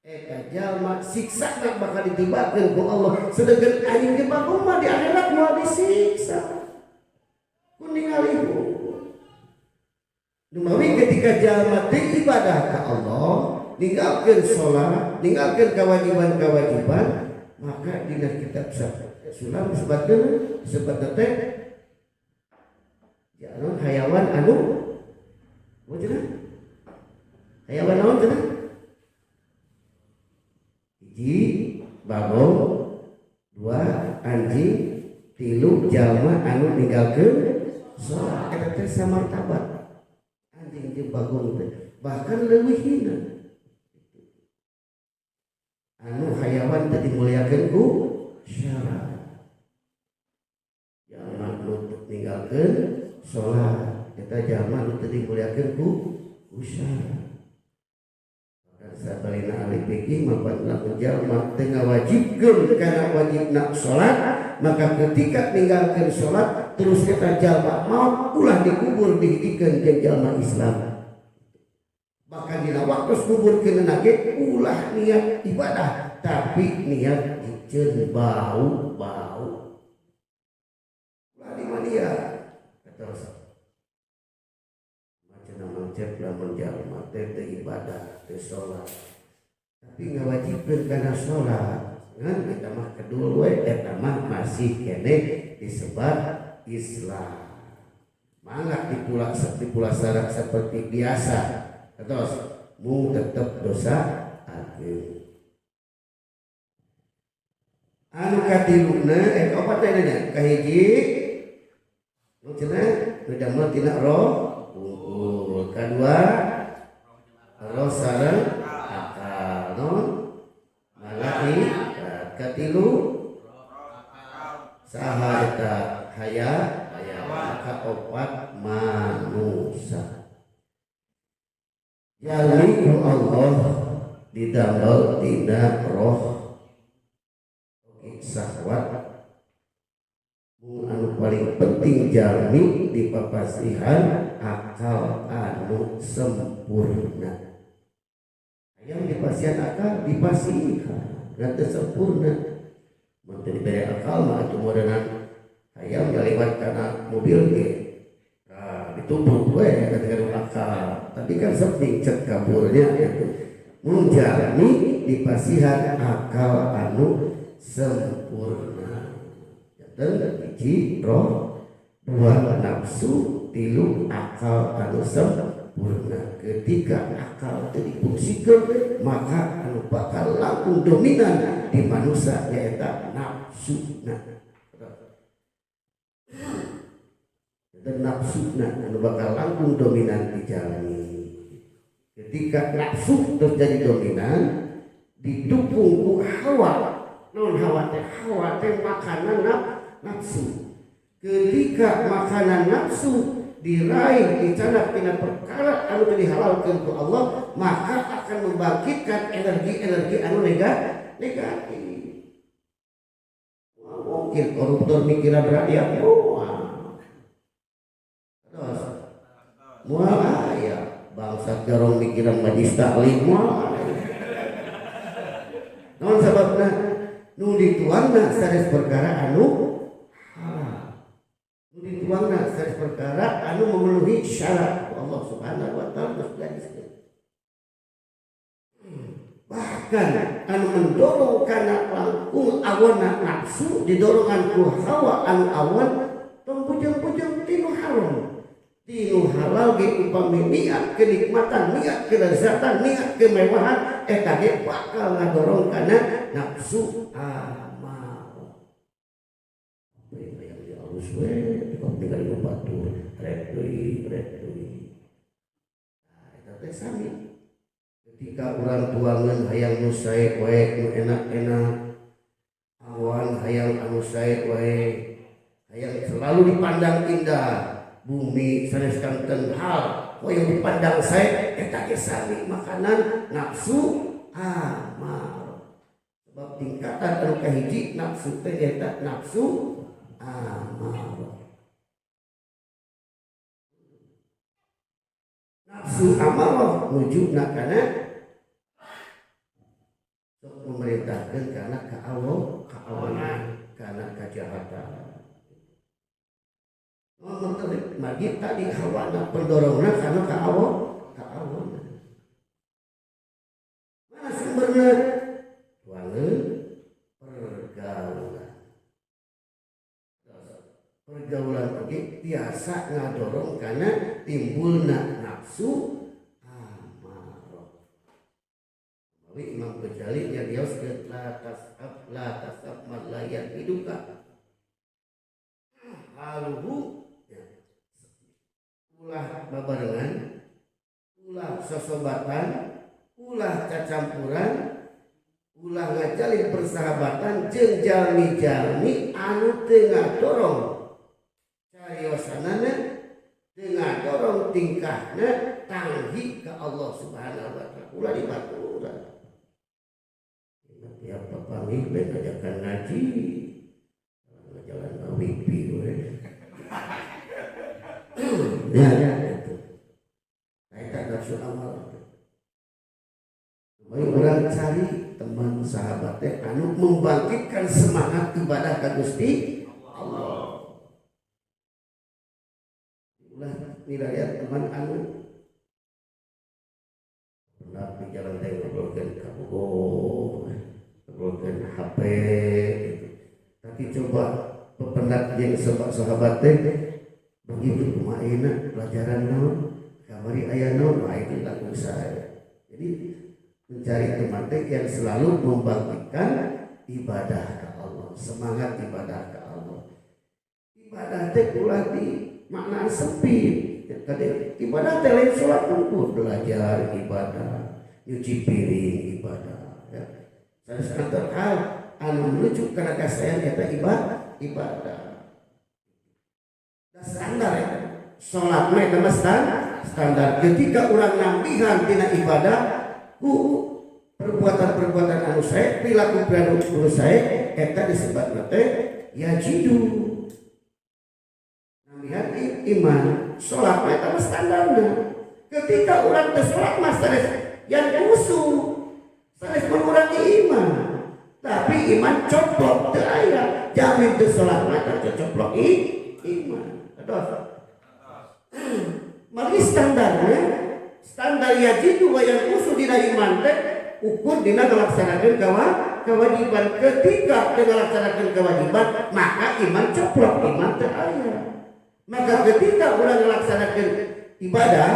A: eta jalma siksana bakal ditibakeun ku Allah sedangkan anjing jeung bagong mah di akhirat moal disiksa. Ningali Numawi ketika jalma teh ibadah ka Allah, ninggalkeun salat, ninggalkeun kewajiban-kewajiban, maka dina kitab sulam sebatkeun teh jalan hayawan anu wajibna. Hayawan naon cenah? Hiji bagong, dua anjing, tilu jalma anu ninggalkeun salat. Eta teh samartabat anjing jeung bagong teh bahkan leuwih hina. Anu hayawan teh dimuliakeun ku syarat. Jalma nu ninggalkeun salat eta jalma nu teu dimuliakeun ku syarat. Dan sabalina ahli fikih mapatna jalma teu ngawajibkeun kana wajibna salat maka ketika ninggalkeun salat terus kita jalma mau ulah dikubur dihidikeun jeung jalma Islam. Bahkan dina waktu kuburkeun ge ulah niat ibadah tapi niat diceun bau. Ulah di mania terus macam lamun jalma teh ibadah teh salat tapi ngawajibkeun kana salat ngan eta mah kedul we eta mah masih kene disebat Islam. Mangga dipulaksanakan seperti biasa. Terus mung tetep dosa ageung. Anu katiluna opat teh nya kahiji nu cenah nu damel tina roh unggul. Kadua roh sareng akal non malaki. Katilu saha eta hayawan kaopat manusia. Jalmi Allah didamel tina roh syahwat. Anu paling penting jalmi dipapasihan akal anu sempurna. Hayang dipasihan akal dipasihan nanti sempurna. Menteri diberi akal mah itu modenan hayam lewat karena mobil ge. Nah, ditumbuk we ketika akal. Tapi kan seping cek kaburnya itu. menjalani dipasihan akal anu sempurna. Dan hiji roh, dua nafsu, tilu akal anu sempurna. Ketika akal itu dipungsikeun maka anu bakal langkung dominan di manusia nyaeta nafsuna. Dan nafsuna anu bakal langkung dominan dijalani. Ketika nafsu terus jadi dominan didukung ku hawa, non hawa teh makanan nafsu. Ketika makanan nafsu diraih dicanak tina perkara anu teu dihalalkeun ku Allah, maka akan membangkitkan energi-energi anu negatif. Mungkin koruptor mikiran rakyat mual aya bangsat garong mikiran majlis taklim mual. Naon sababna nu dituangna sanes perkara anu halal. Nu dituangna sanes perkara anu memenuhi syarat Allah Subhanahu wa taala geus gariskeun. Bahkan anu mendorong kana langkung awana nafsu didorongan ku hawa anu awan tong pujang-pujang tinu haram. Tinu halal ge upami niat kenikmatan, niat kelezatan, niat kemewahan eta ge bakal ngadorong kana nafsu amal. Yang halus we kok ningali batur rek deui. Nah, eta teh sami. Ketika urang tuangan hayang nu sae wae nu enak-enak, awan hayang anu sae wae, hayang selalu dipandang indah. Bumi sanes kanten hal yang dipandang saya eta ge sami makanan nafsu amal. Sebab tingkatan anu kahiji nafsu teh eta nafsu amal. Nafsu amal wujudna kana sok memerintahkeun kana kaawanan, kana kejahatan. Magi tadi hawana pendorongna karena kaawan. Mana sumberna? Tuangeun pergaulan oge tiasa ngadorong karena timbulna nafsu amarah. Imam Ghazali nyarioskeun la tasab malayan hiduka. Haluhu ulah babarengan, ulah sosobatan, ulah cacampuran, ulah ngajalin persahabatan jeung jalmi-jalmi anu teu ngadorong cariosanana, teu ngadorong tingkahna tanghi ka Allah Subhanahu wa taala. Ulah dibaturan. Tiap papanggih bae ngajakan ngaji, jalan wifi we. Ya itu. Eta nafsu amal. Baik orang cari teman sahabat teh anu membangkitkan semangat ibadah ka Gusti Allah. Ulah nilai teman anu pernah di jalan teh ngobrolkeun kabogoh, ngobrolkeun HP gitu. Tapi coba pependak jeung sahabat teh begitu kumaina pelajaran naon kamari aya naon itu laku saya. Jadi mencari teman yang selalu membangkitkan ibadah ke Allah, semangat ibadah ke Allah. Ibadah teh ulah di makna sempit. Tadi ibadah teh lain salat tunggu, belajar ibadah, nyuci piring ibadah. Ya. Sanes hal anu menuju kana kasayan eta ibadah. Standar ya. Salat mah eta standar. Ketika urang nambihan tina ibadah ku perbuatan-perbuatan anu sae, perilaku sae eta disebutna teh yajidu. Nambihan iman, salat mah eta standarna. Ketika urang teh salat mah sanes yang usul, sanes mengurangi iman. Tapi iman coplok teu aya. Jamin teu salat mah teh coplok iman. Mari standarnya standar yajidu wa yang usul dina iman teh ukur dina ngalaksanakeun kewajiban. Ketika teu ngalaksanakeun kewajiban maka iman ceplok, iman teu aya. Maka ketika urang ngalaksanakeun ibadah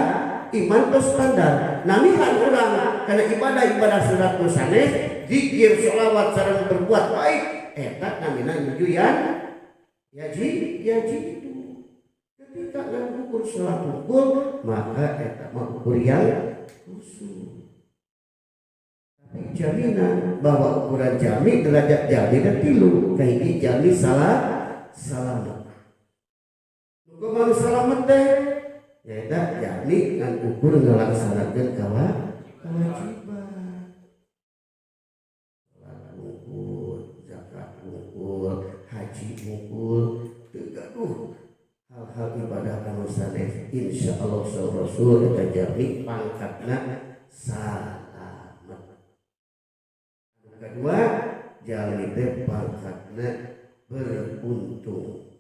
A: iman tos standar. Namihan urang kana ibadah sunat nu sanes, zikir, sholawat sareng berbuat baik eta namina nyujuyan yaji itu. Ketika ngukur sholat ukur maka eta mah ukur yang khusus. Tapi jaminan bahwa ukuran jami derajat jami dan tilu kahiji jami salamet. Kumaha salamet teh? Eta jami ngan ukur ngalaksanakeun kewajiban. Salat ukur, zakat ukur, haji ukur, teu gaduh hal-hal ibadah anu saleh insyaallah saur rasul eta jami pangkatna salamet. Anu kadua jami teh pangkatna beruntung.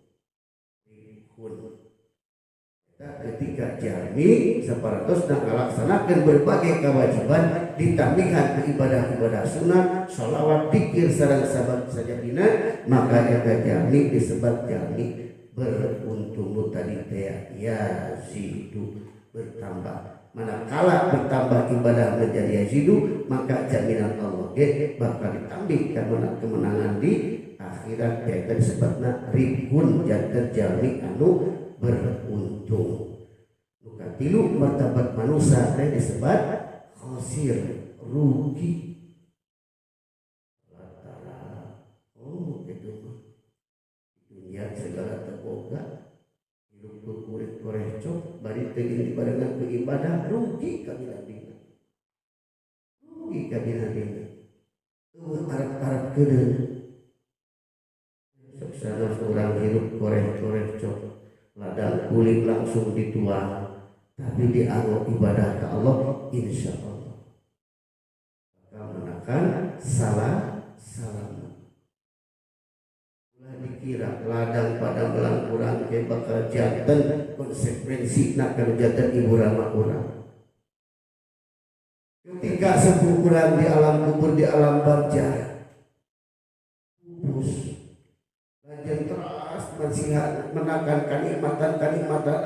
A: Ketika jami saparatos dan melaksanakan berbagai kewajiban ditambihkan ke ibadah-ibadah sunat, sholawat, zikir sareng sabat sajadina, maka eta jami disebut jami beruntung. Tadi teh yazidu bertambah. Manakala bertambah ibadah menjadi yazidu, maka jaminan Allah bakal ditambihkan kemenangan di akhirat. Yaitu disebutna ribun janten jami anu beruntung. Nukatilu martabat manusia teh disebut khosir, rugi. Latara gitu mah dunia segala terboga hidup kurit korecok bari teu dibarengan ku ibadah rugi ka dina arep-arep kedeun saksana urang hidup korecok ladang kulit langsung dituang, tapi dianggap ibadah ke Allah insya Allah bakal menakan salah. Ulah dikira ladang pada belang kurang ke bakal janten konsekuensi nak kalau janten ibu ramah kurang. Ketika sepuh kurang di alam kubur di alam barzah pupus lanjut terus mensihat menakan kenikmatan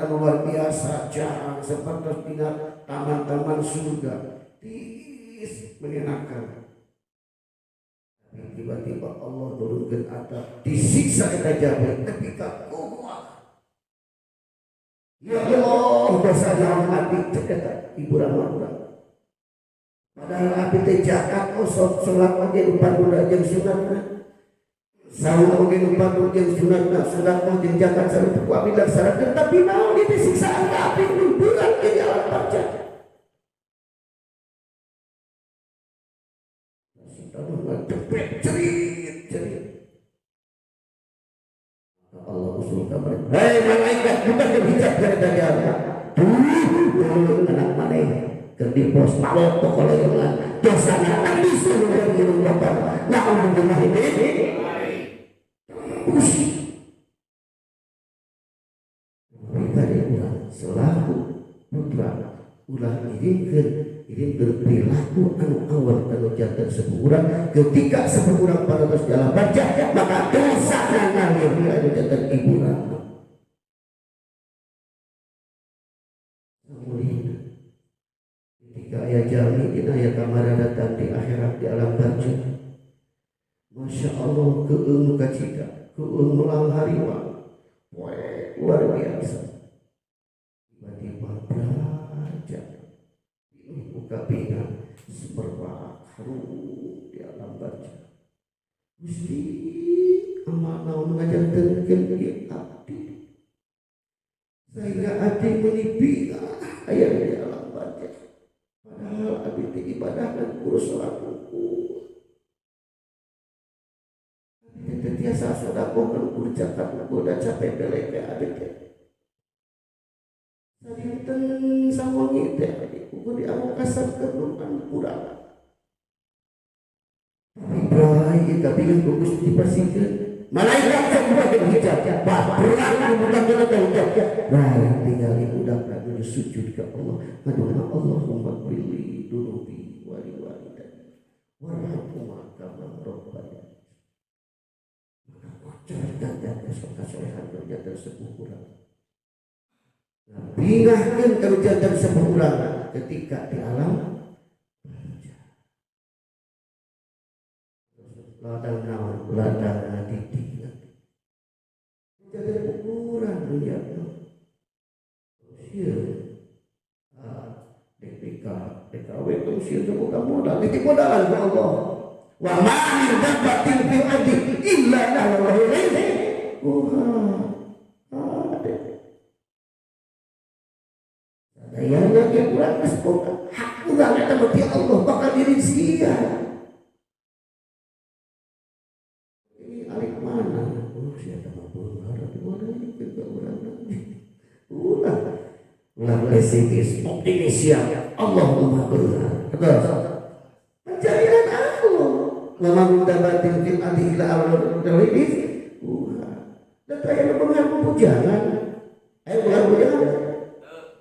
A: anu luar biasa jangan seperti dina taman-taman surga tiis menyenangkan. Tapi tiba-tiba Allah turunkan atap disiksa eta jabe tapi ka kuat. Ya Allah dosa jalan hati ceketa ibu ramah. Padahal api teh jakat sholat oge 40 jeung sunatna. Saum oge 40 jeung sunatna, sedekah jeung zakat sareng ku abdi laksanakeun tapi naon ieu siksaan ka api berat ke alam barzah. Cerit. Allah usul kabar. Hei malaikat bukan kebijak dari Allah. Dulu anak maneh keur dipos mawon pokoleungan dosana tadi suruh minum bapak. Naon beunah ini? Dari ulah selaku putra ulah iring berperilaku anu awal anu janten sepuurang ketika sepuurang parantos dalam barzah maka dosa ngalir anu janten iburang. Ketika aya jami dina aya kamararatan di akhirat di alam barzah, masya Allah keung kacida keung melang hariwang luar biasa. Tiba-tiba belajar buka pinggang semerbak harum di alam barzah. Gusti amanah mengajarkan ke abdi sehingga abdi menipi ayat di alam barzah. Padahal abdi ibadah dan kurus sholat ukur. Tiasa sodako kelukur zakat udah capek beleke adik sadinten sawangi teh adik ukur di awak kasar kenurunan kurang tapi berai kabingan gugus dibersihkan malaikat semua berhijab berang bukan kena terhijab tinggal budak lagi sujud ke Allah Allahumma qbilli dunubi wali walidayya warhamhuma kama rabbayani. Maka wajar dan kesolehan jantan sepuh urang. Bingahkeun ka jantan sepuh urang ketika di alam ladang didik jantan ukuran dunia usia DKW usia semoga modal itu modalan ke Allah wa ma min dabbatin fil ardi illa ala rizqi dayana dia kurang kesepuluh hak kurang eta mati Allah bakal diri sia. Ini alik mana? Siapa mampu harap di mana ini juga orang nanti. Ulah pesimis, optimis ya. Allahumma benar. Betul. Pencarian Allah. Lama minta batin fil adi ila al-rizq. Dan tayang pengaruh pujangan. Ayo pengaruh pujangan.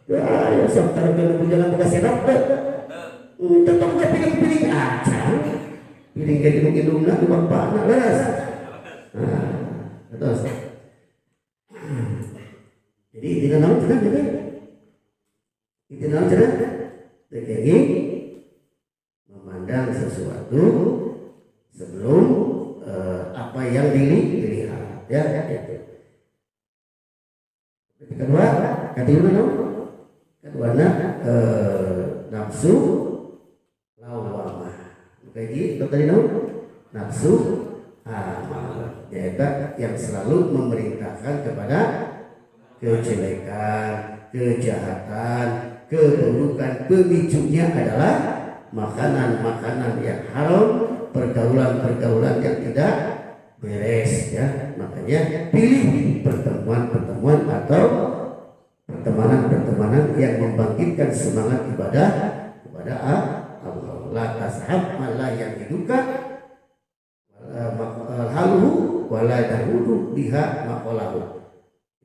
A: Ya, sementara kena pujangan buka sedap. Tetap gak pilih-pilih aja. Pilih kayak hidung-hidungnya di bapaknya. Leras. Terus. Jadi tidak namun tidak juga. Tidak namun tidak. Jadi memandang sesuatu sebelum apa yang dilihat. Ya. Kedua, nafsu lawamah. Kayak gitu tadi nafsu amal. Yaitu yang selalu memerintahkan kepada kejelekan, kejahatan, keburukan. Pemicunya adalah makanan-makanan yang haram, pergaulan-pergaulan yang tidak beres ya. Makanya pilih pertemuan-pertemuan atau pertemanan-pertemanan yang membangkitkan semangat ibadah kepada Allah. La tashab malah yang diduka halu wala dahudu biha maqalahu.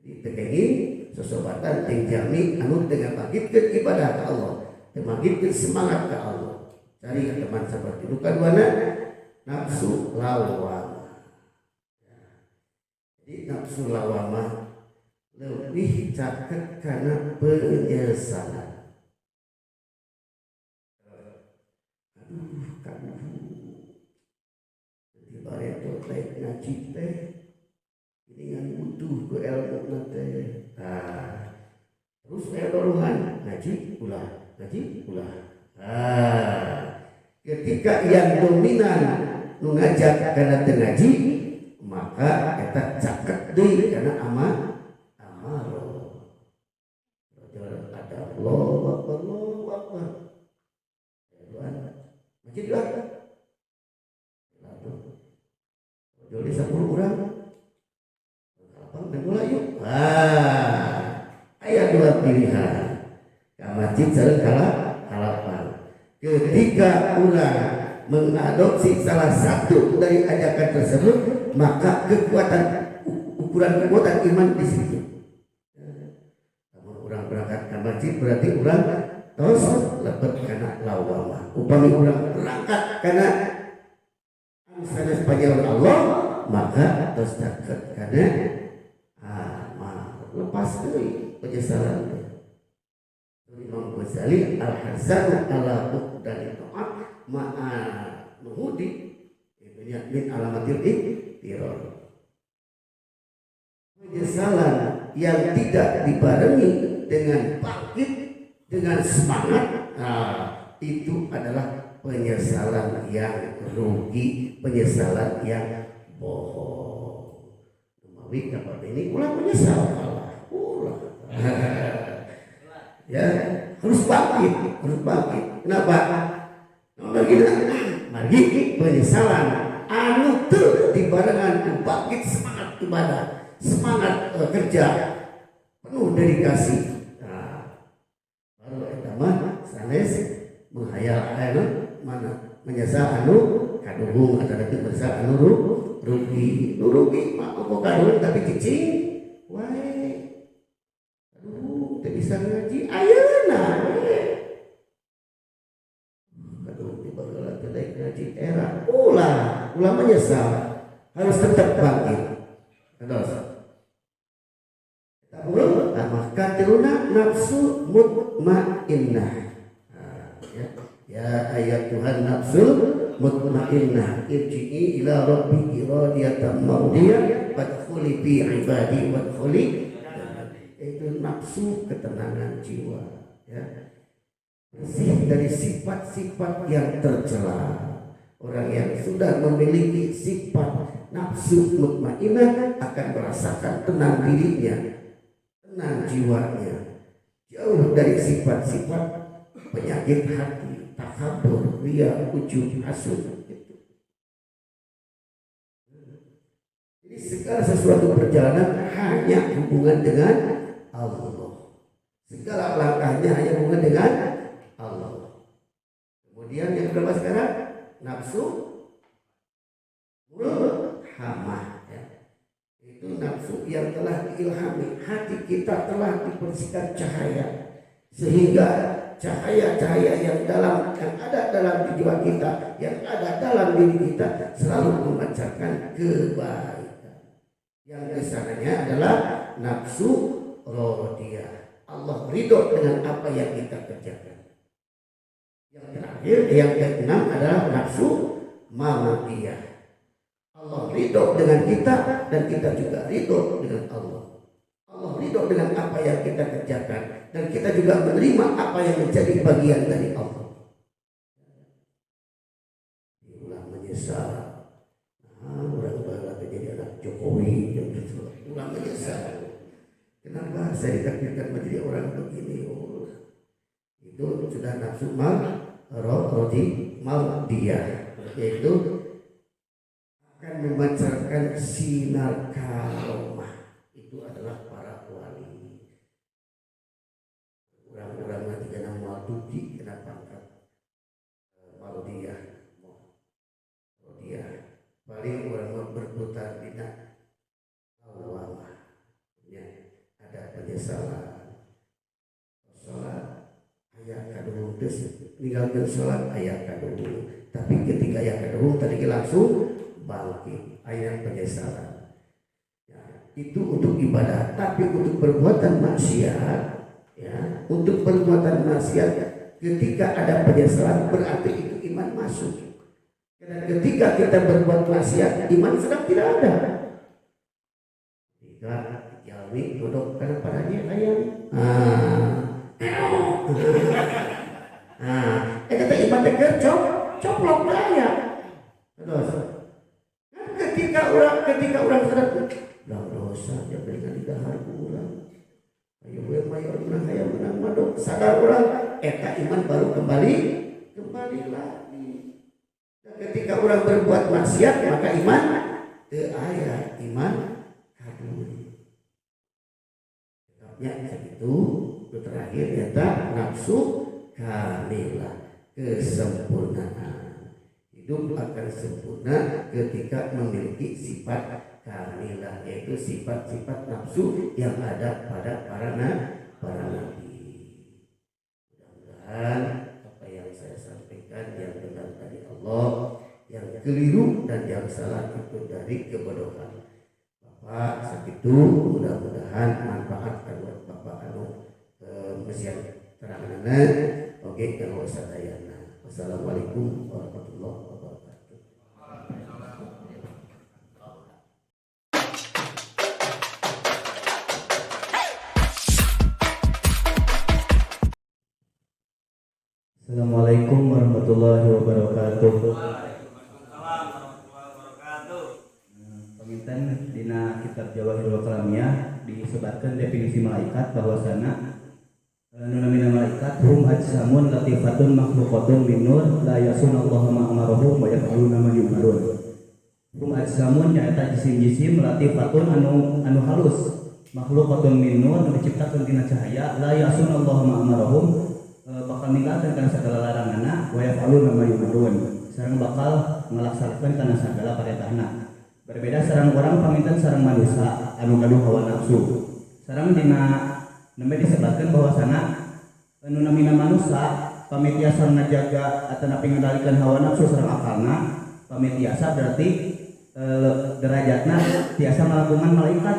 A: Jadi tegeni sesobatan yang jami anu dengan bangkitkan ibadah ke Allah, bangkitkan semangat ke Allah. Cari teman seperti itu kaduana nafsu lawamah. Jadi nafsu lawamah lebih caket karena penyesalan. Ngaji teh ini yang butuh ke ilmu nanti. Terus dorongan ngaji ulah. Ketika yang dominan mengajak karena ngaji, maka kita caket deui karena amal. Ada Allahu Akbar. Masjid lah. Jadi 10 orang dan mulai yuk. Ayat dua pilihan. Masjid sering halapan. Ketika orang mengadopsi salah satu dari ajakan tersebut, maka ukuran kekuatan iman di situ. Kalau orang berangkat ke masjid berarti orang terus lebet karena lawamah. Upami orang berangkat karena misalnya sepanjang Allah, maka terus dekat karena lepas dari penyesalan. Imam Ghazali al-hasanu ala uqdani ta'at ma'a nuhudi min alamatil iktiror. Penyesalan yang tidak dibarengi dengan bangkit, dengan semangat, itu adalah penyesalan yang rugi, penyesalan yang bohong. Memawi kapal ini ulah menyesal malah ulah. Ya harus bangkit. Kenapa? Mari penyesalan anu teu dibarengan bangkit semangat ibadah, semangat kerja, penuh dedikasi. Baru eta mah sanes menghayal mana menyesal anu kaduhung atau menyesal anu rugi mah kok kaduhung tapi cicing wae aduh teu bisa ngaji ayeuna kaduhung di bagala teh ngaji salah, harus tetap bangkit. Terus maka tiruna nafsu mutmainnah. Ya ayat Tuhan nafsu mutmainnah irji'i ila rabbiki radiyatan mardiyah wadkhuli fi ibadi wadkhuli. Itu nafsu ketenangan jiwa, ya. Bersih dari sifat-sifat yang tercela. Orang yang sudah memiliki sifat nafsu mutmainnah akan merasakan tenang dirinya, tenang jiwanya, jauh dari sifat-sifat penyakit hati, takabur, riya, ujub, hasud. Jadi segala sesuatu perjalanan hanya hubungan dengan Allah. Segala langkahnya hanya hubungan dengan Allah. Kemudian yang kedua sekarang nafsu mulhamah, ya. Itu nafsu yang telah diilhami, hati kita telah dibersihkan cahaya sehingga cahaya-cahaya yang ada dalam jiwa kita, yang ada dalam diri kita selalu memancarkan kebaikan. Yang kesananya adalah nafsu radiyah. Allah ridho dengan apa yang kita kerjakan. Yang terakhir, yang keenam adalah nafsu mamadiyah. Allah ridho dengan kita dan kita juga ridho dengan Allah. Allah ridho dengan apa yang kita kerjakan dan kita juga menerima apa yang menjadi bagian dari Allah. Ulah menyesal. Orang baru jadi anak Jokowi, ulah menyesal. Kenapa saya ditakdirkan menjadi orang begini? Itu sudah nafsu mamadiyah, yaitu akan memancarkan sinar karomah. Itu adalah para wali. Orang-orang yang kena maududi, kena pangkat maudiyah. Paling orang berputar bina awamah, ya, ada penyesalan. Sholat ayat kadung ninggalkan sholat ayat kadung, tapi ketika ayat kadung tadi langsung bangkit ayat penyesalan. Ya, itu untuk ibadah, tapi untuk perbuatan maksiat, ya, untuk perbuatan maksiat ketika ada penyesalan berarti itu iman masuk. Dan ketika kita berbuat maksiat, iman sedang tidak ada. Jika jauhi duduk karena padanya ayam. Kata iman teker coplok daya. Terus ketika orang sadar ulang dosa dia berikan di dahar ulang. Ayo we mayor menang hayam menang madok. Sadar orang eta iman baru kembali lagi. Dan ketika orang berbuat maksiat maka iman teu aya, iman kabur. Sebabnya itu terakhir nyata nafsu kamilah, kesempurnaan. Hidup akan sempurna ketika memiliki sifat kamilah, yaitu sifat-sifat nafsu yang ada pada para nabi. Mudah-mudahan apa yang saya sampaikan yang benar dari Allah, yang keliru dan yang salah itu dari kebodohan. Bapak sakitu mudah-mudahan manfaat buat Bapak mesian teranganana. Oke, kalau sadayana. Wassalamualaikum warahmatullahi wabarakatuh.
D: Assalamualaikum warahmatullahi wabarakatuh. Penginten dina kitab Jawahirul Kalamiyah disebutkan definisi malaikat bahwasana namina malaikat hum ajsamun latifatun makhluqatun min nur la yasunallaha ma amarahum wa yaf'aluna ma yu'marun. Hum ajsamun nyaeta jisim-jisim latifatun anu halus makhluqatun min nur diciptakeun tina cahaya la yasunallaha ma amarahum bakal ninggalkeun kana sagala laranganna wa yaf'aluna ma yu'marun. Sareng bakal ngalaksanakeun kana sagala paretahna. Berbeda sareng orang paminten sareng manusia anu gaduh hawa nafsu. Sareng dina nembe disebutkan bahwasana anu namina manusia pamitiasa ngajaga atau ngendalikan hawa nafsu sareng akalna. Pamitiasa berarti derajatna tiasa ngalakuman malaikat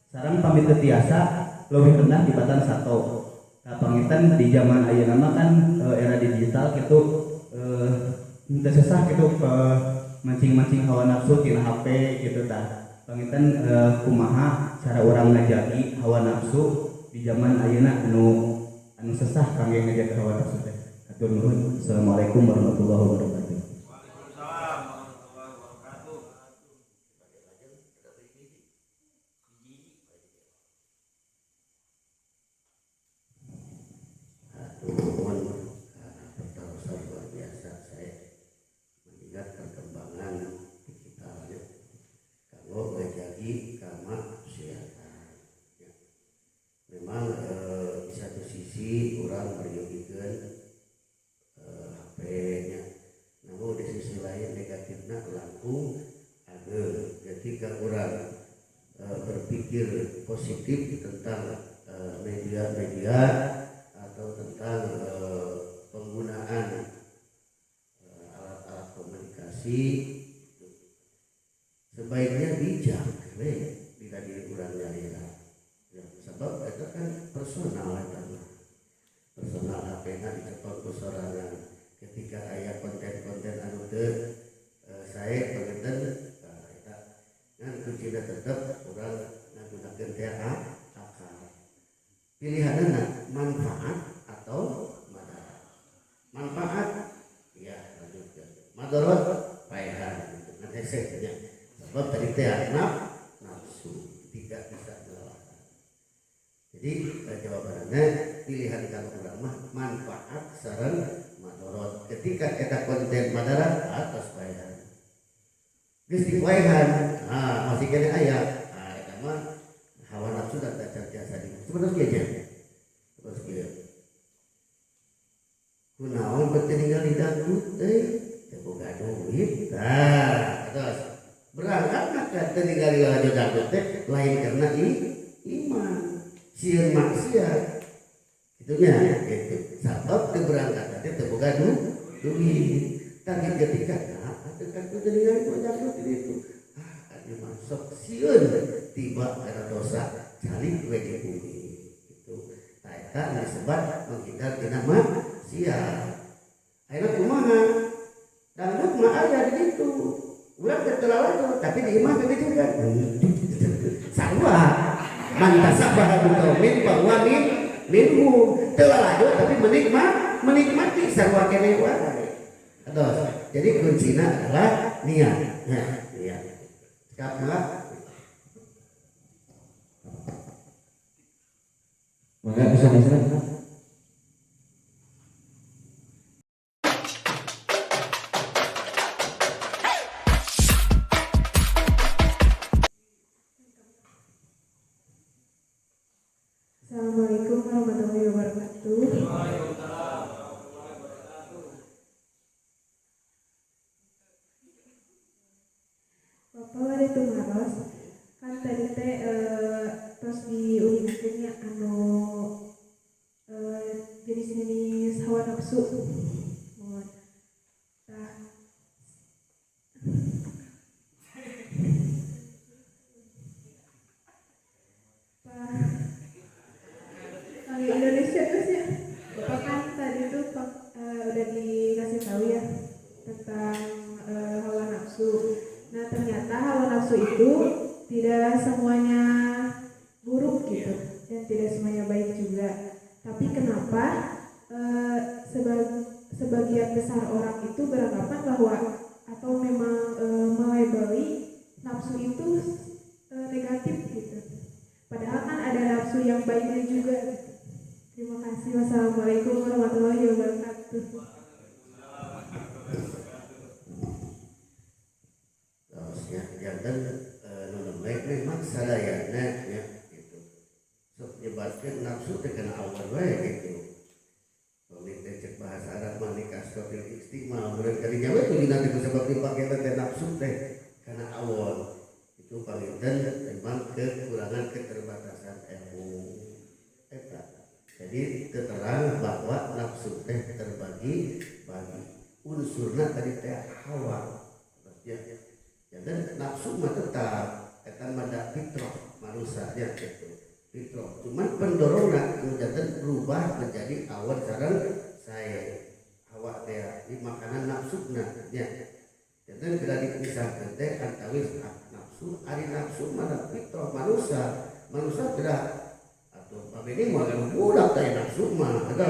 D: sareng pamit teu tiasa leuwih rendah tibatan sato. Kapangitan di zaman ayeuna mah kan era digital kitu teu sesah kitu mancing-mancing hawa nafsu tina HP gitu tah. Pangitan kumaha cara urang ngajagi hawa nafsu di zaman ayeuna anu sesah kangge ngajak hawa nafsu teh. Hatur nuhun. Assalamualaikum warahmatullahi wabarakatuh.
A: Nuhun karena pertarusan luar biasa saya melihat perkembangan digitalnya kalau ngajagi kama siatan ya. Memang di satu sisi orang merugikan HP-nya, namun di sisi lain negatifnya langkung ada ketika orang berpikir positif tentang media-media atau tentang penggunaan alat-alat komunikasi, sebaiknya bijak bila diri orang nyalira ya, sebab itu kan personal personal HP-nya dicepat ku sorangan ketika aya konten-konten anu teu saya pengen eta ngan kuncina tetep urang ngagunakeun teh akal. Pilihanna manfaat atau madarat. Manfaat ya lanjutkeun. Madarat paehan gitu. Nanti saya sebab tadi teh nafsu tidak bisa melawan. Jadi jawabannya pilihan kalau urang mah manfaat sareng madarat. Ketika eta konten madarat atas paehan. Geus di paehan, masih kene aya. Eta mah hawa nafsu dan terbiasa di sebenarnya aja terus dia kunaon bete tinggal di dangdut teu boga duit terus berangkat maka teu tinggal di dangdut teh lain karena iman sieun maksiat itunya gitu sabab teu berangkat teh teu boga duit tapi ketika tekan teu tinggal di dangdut itu anu masuk sieun tiba karena dosa cari kue di bumi itu tak disebut menghindar tina maksiat. Akhirnya kumaha dangdut mah aya di ditu ulah terlalu tapi di imah teh juga sarua mantasabah biqaumin bahwa minhu terlalu tapi menikmati sarua kene wae. Jadi kuncinya adalah niat. Niat. Kapna
B: maka bisa diserahkan.
C: Assalamualaikum warahmatullahi wabarakatuh. Bapak wari tumaros kan tadi teh terus diuningakeunnya anu jenis-jenis hawa nafsu. Mohon. Tah. Di Indonesia terus ya. Bapak kan tadi tuh udah dikasih tahu ya tentang hawa nafsu. Nah ternyata hawa nafsu itu tidak semuanya buruk gitu dan tidak semuanya baik juga. Tapi kenapa sebagian besar orang itu beranggapan bahwa atau memang melabeli nafsu itu negatif gitu. Padahal kan ada nafsu yang baiknya juga. Terima kasih. Wassalamualaikum warahmatullahi wabarakatuh.
A: Jangan baik memang sadayana ya gitu. Sok nyebatkeun nafsu teh kana awal wae gitu. Pamit teh cek bahasa Arab mah nikah sotil istimal bener kadinya we tuh dina teh sebab dipake teh nafsu teh kana awal. Itu palinten memang kekurangan keterbatasan ilmu eta. Jadi terang bahwa nafsu teh terbagi bagi unsurna tadi teh hawa. Ya. Yang dan nafsu mah tetap akan ada fitrah manusia ya gitu fitrah cuman pendorongna jantan berubah menjadi awan sareng saya awak teh di makanan nafsu ya jantan tidak dipisahkan teh antawis nafsu ari nafsu mana fitrah manusia tidak atau babene mah budak teh nafsu mah ada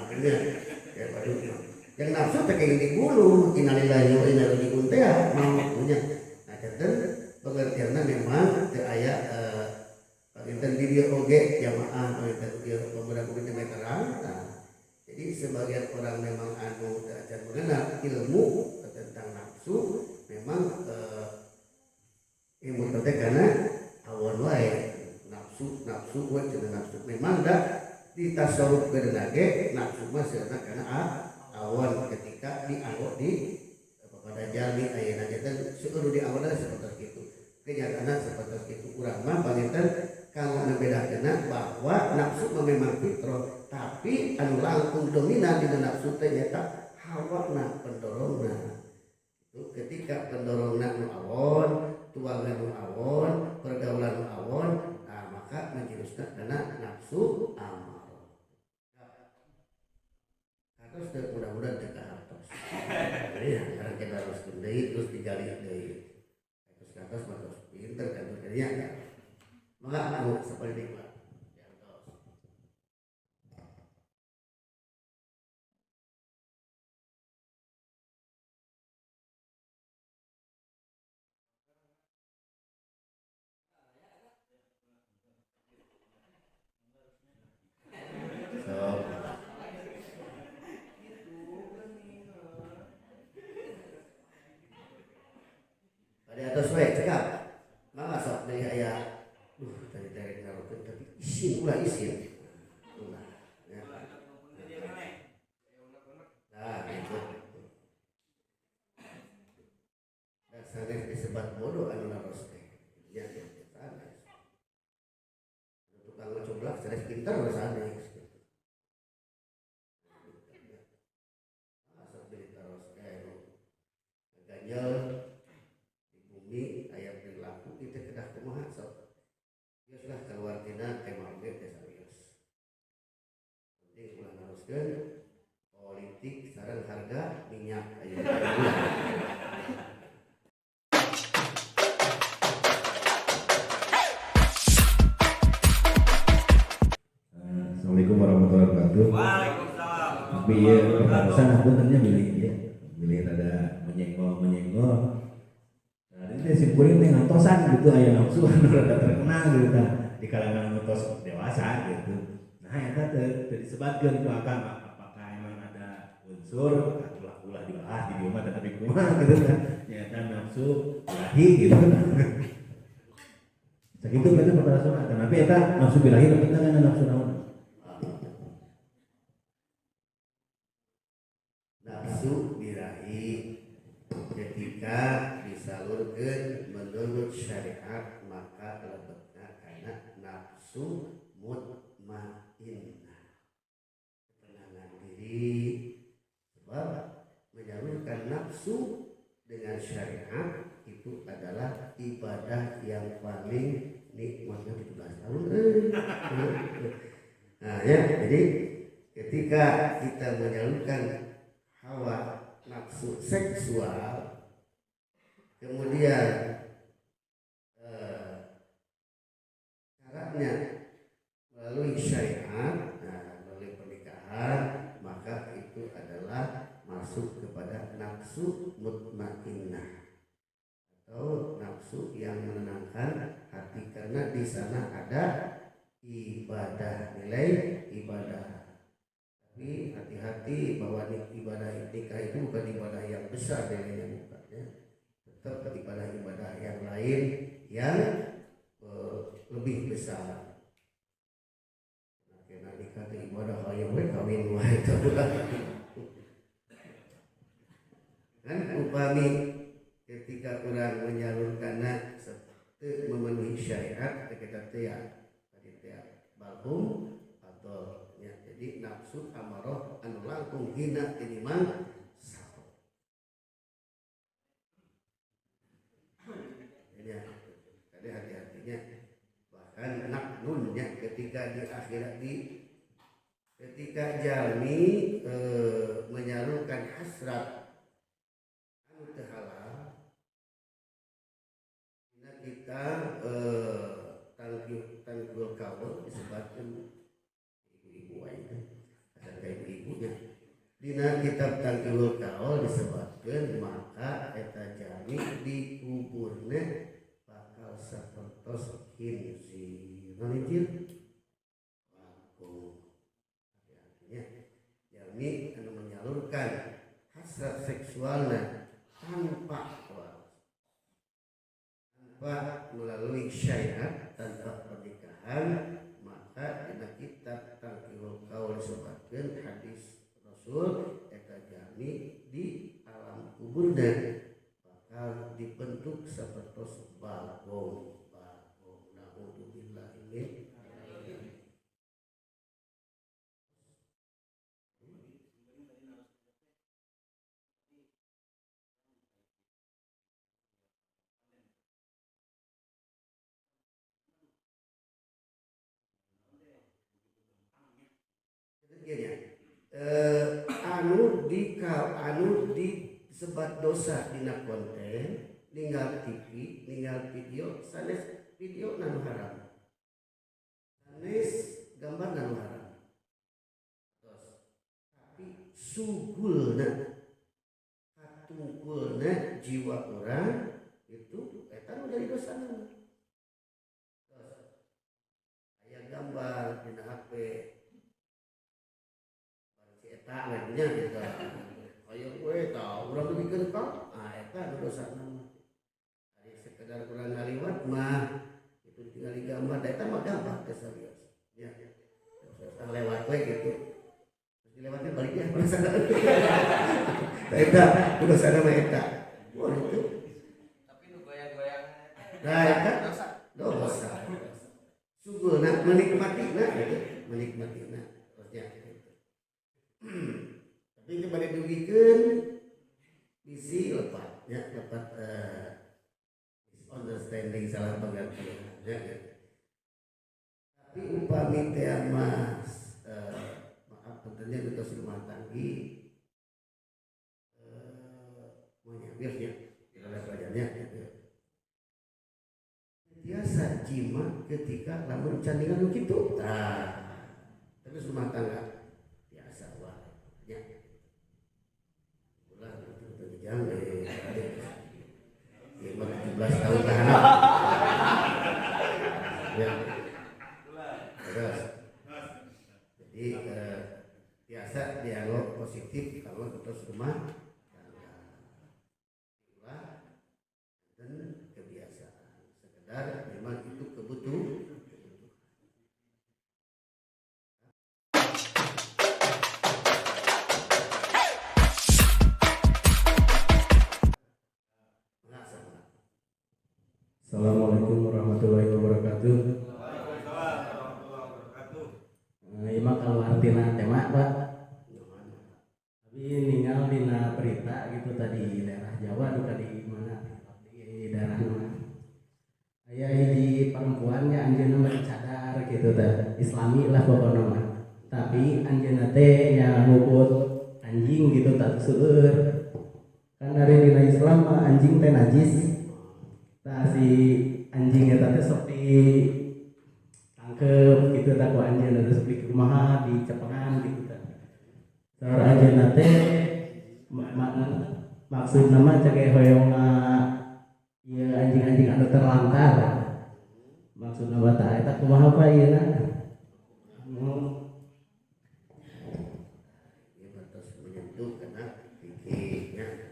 A: bener ya baru yang nafsu teh kayak dibulu innalillahi wa inna ilaihi raji'un mau punya nah jantan pengertiannya memang teu aya panginten di dieu oge jamaah panginten dieu pemuda-pemudi veteran nah jadi sebagian orang memang anu teu acan mengenal ilmu tentang nafsu memang ilmu teh kana awan wae nafsu we cenah nafsu memang da ditasawuf beunang ge nafsu mah sebenarnya kana awan ketika dianggo di pada jami ayeuna janten seueur di awalna seperti itu kenyataan seperti itu urang mah panginten kalau membedakeun bahwa nafsu memang fitrah tapi anu langkung dominan di nafsu teh nyata hawana pendorongna itu ketika pendorongna nu awon tuangan nu awon pergaulan nu awon nah maka menjuruskeun kana nafsu amarah terus mudah-mudahan teu kahartos ya karena kita harus deui terus digali deui terus katos mah terus pinter kan kerjanya maka anu seperti itu atas we cekap mangga sok deui aya tadi terek ngarukeun tapi isin ulah isin ulah ya nah gitu dan sanes disebat bodoh anu naros teh ya sanes tukang ngocoblak sanes pinter we sanes asal deui taros ganjel ini ayat perilaku kita kedah kumaha sok geuslah keluar tina tema oge teh serius penting ulah naruskeun politik sareng harga minyak ayeuna
E: Assalamualaikum warahmatullahi wabarakatuh. Waalaikumsalam. Tapi ya perharasan aku ternyata milih rada menyenggol. Ini simpurin nih ngantosan gitu aya nafsu anu rada terkenal gitu kan di kalangan ngantos dewasa gitu. Nah eta teh disebatkeun ku akang apakah emang ada unsur ulah dibahas di dieu mah tapi kumaha gitu kan. Nyata nafsu birahi gitu. Sakitu berarti pertanyaan tapi eta nafsu birahi tapi kan nafsu naon?
A: Nafsu birahi ketika disalurkeun menurut syariat maka lebetna kana nafsu mutmainnah ketenangan diri sebab menyalurkan nafsu dengan syariat itu adalah ibadah yang paling nikmatnya 17 tahun nah ya jadi ketika kita menyalurkan hawa nafsu seksual kemudian syaratnya melalui syariat, melalui pernikahan, maka itu adalah masuk kepada nafsu mutmainnah atau nafsu yang menenangkan hati karena di sana ada ibadah, nilai ibadah. Tapi hati-hati bahwa ibadah nikah itu bukan ibadah yang besar nilainya bukannya. Tetap ibadah yang lain yang lebih besar. Karena nikah itu ibadah hayang we kawin wae itu. Kan upami ketika orang menyalurkanna memenuhi syariat kita teh tadi teh balhum atau ya jadi nafsu amarah anu langkung hina tiniman ketika jalmi menyalurkan hasrat anu teu halal, dina kita tangkil kaul disebutkeun ibu-ibu aja ada kayak ibunya. Dina kitab tangkil kaul disebutkeun maka eta jalmi dikuburna bakal sapertos khinzir. Nalintir jalmi anu menyalurkan hasrat seksualna tanpa melalui syariat, tanpa pernikahan, maka dina kitab tangkil kaul disebutkeun hadis Rasul eta jalmi di alam kuburna bakal dibentuk sapertos bagong. Naudzubillah min anu disebat dosa dina konten ninggal TV, ninggal video, sanes video nanu haram, sanes gambar nanu haram. Tapi sugulna katungkulna jiwa orang itu eta nu dari dosa nanu. Aya gambar dina HP eta lainnya gitu. Ayo we tau urang bikin kau, eta dosa nama. Ari sekedar kurang ngaliwat mah itu tinggal gambar, eta mah gampang keserius. Ya. Terus lewat we gitu. Terus dilewatnya balik ya perasaan. Eta dosa nama eta. Wah itu.
F: Tapi nu goyang-goyang.
A: Nah eta dosa. Sugulna menikmatina gitu, menikmatina. Terusnya gitu. Tapi kepada dugikeun bisi lepat ya, lepat misunderstanding, salah pengertian ya. Tapi upami teh mas maaf tentunya kita rumah tanggi biasanya ada pelajarannya gitu. Biasa jima ketika lamun candingan kitu terus rumah tangga yang 17 tahun tahanan ya. Terus jadi biasa dialog positif kalau terus rumah dan kebiasaan sekedar memang itu kebutuhan.
G: Assalamualaikum warahmatullahi wabarakatuh. Ima kalau artina tema Pak, tapi ninggal dina berita gitu tadi daerah Jawa duka di mana di daerah mana aya hiji perempuannya anjeunna mah cadar gitu teh islami lah pokona mah, tapi anjeunna teh nya ngukut anjing gitu tak seueur kan dari dina Islam mah anjing teh najis. Nah si anjing eta teh sok ditangkep gitu tak ku anjeunna terus beli ke kumaha di cepengan gitu teh. Saur anjeunna teh maksudna mah cage hoyongna ieu anjing-anjing anu terlantar. Maksudna mah tah eta kumaha pa ieuna?
A: Ya batas menyentuh kena pikirnya.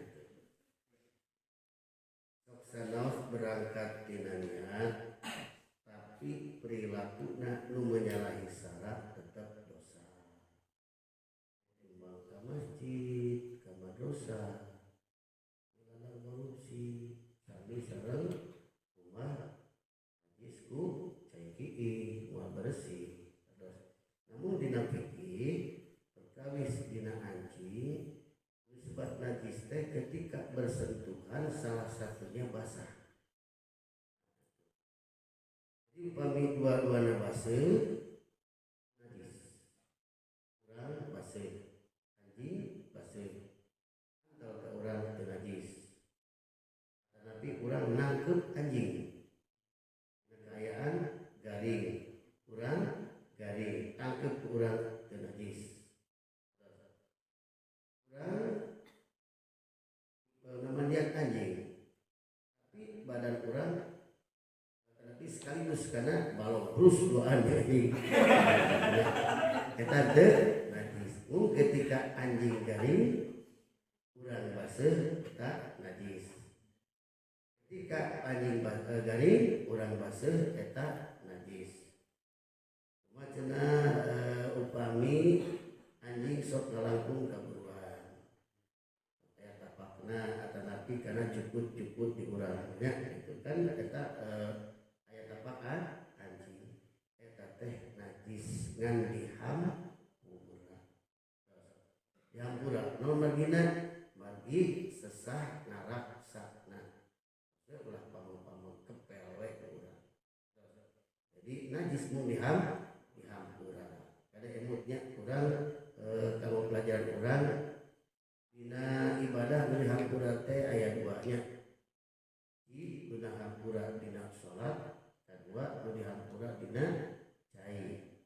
A: Sanaos berangkat tina niat tapi perilaku nu menyalahi syarat tetap dosa. Timbang ka masjid, ka madrasah, ulah korupsi, sami sareng rumah najisku cai kieu moal bersih. Namun dina fikih perkawis dina anjing nisbat najis teh ketika bersentuhan salah satunya basah. Jadi upami dua-duana baseuh najis. nangkep urang teu najis. Urang mandian anjing, tapi badan urang tapi sekaligus karena balong terus doan anjing. Eta teu najis. Ketika anjing garing urang baseuh eta najis. Ketika anjing garing urang baseuh eta najis. Cenah upami anjing sok ngalangkung ka buruan aya tapakna atanapi kana jukut-jukut di urangnya gitu kan eta aya tapakan anjing eta teh najis ngan dihampura naon margina margi sesah ngaraksana ulah pamong-pamong kepel we ka urang jadi najis mung dihampura kada emutnya urang kalau pelajaran urang dina ibadah nu dihampura teh aya duanya nu dihampura dina salat kadua nu dihampura dina cai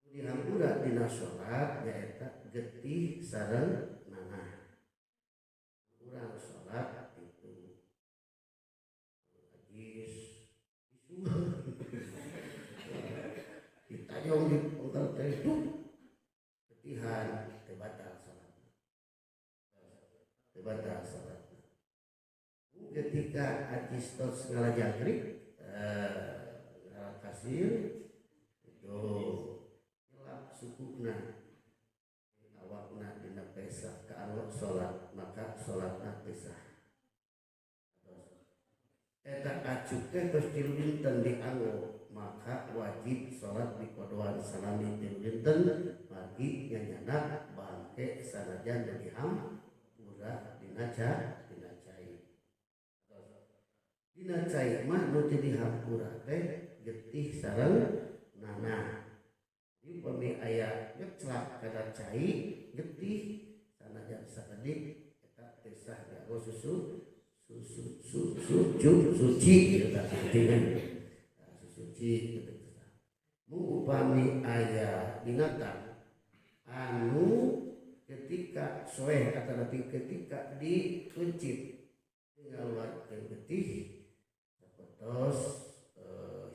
A: nu dihampura dina salat nyaeta getih sareng nanah urang salat itu najis ditajong di penggal teh itu ketihan tebatal salatna ketika ajis tos ngalajangkrik ngalakasir itu nyelap sukuna awakna dina pesah kaalok salat maka salatna pesah eta acuk teh tos tilu dinten dianggo maka wajib salat di kodoan salami tilu dinten margi nyanyana bangke sanajan dan dihampura dina cai dina cai mah nu teu dihampura teh getih sareng nanah di pami aya ngeclak kada cai getih sanajan sakedik eta teh sah dianggo suci gitu suci upami aya binatang anu ketika soeh atau lebih ketika dikuncit tinggal warga getih sepetos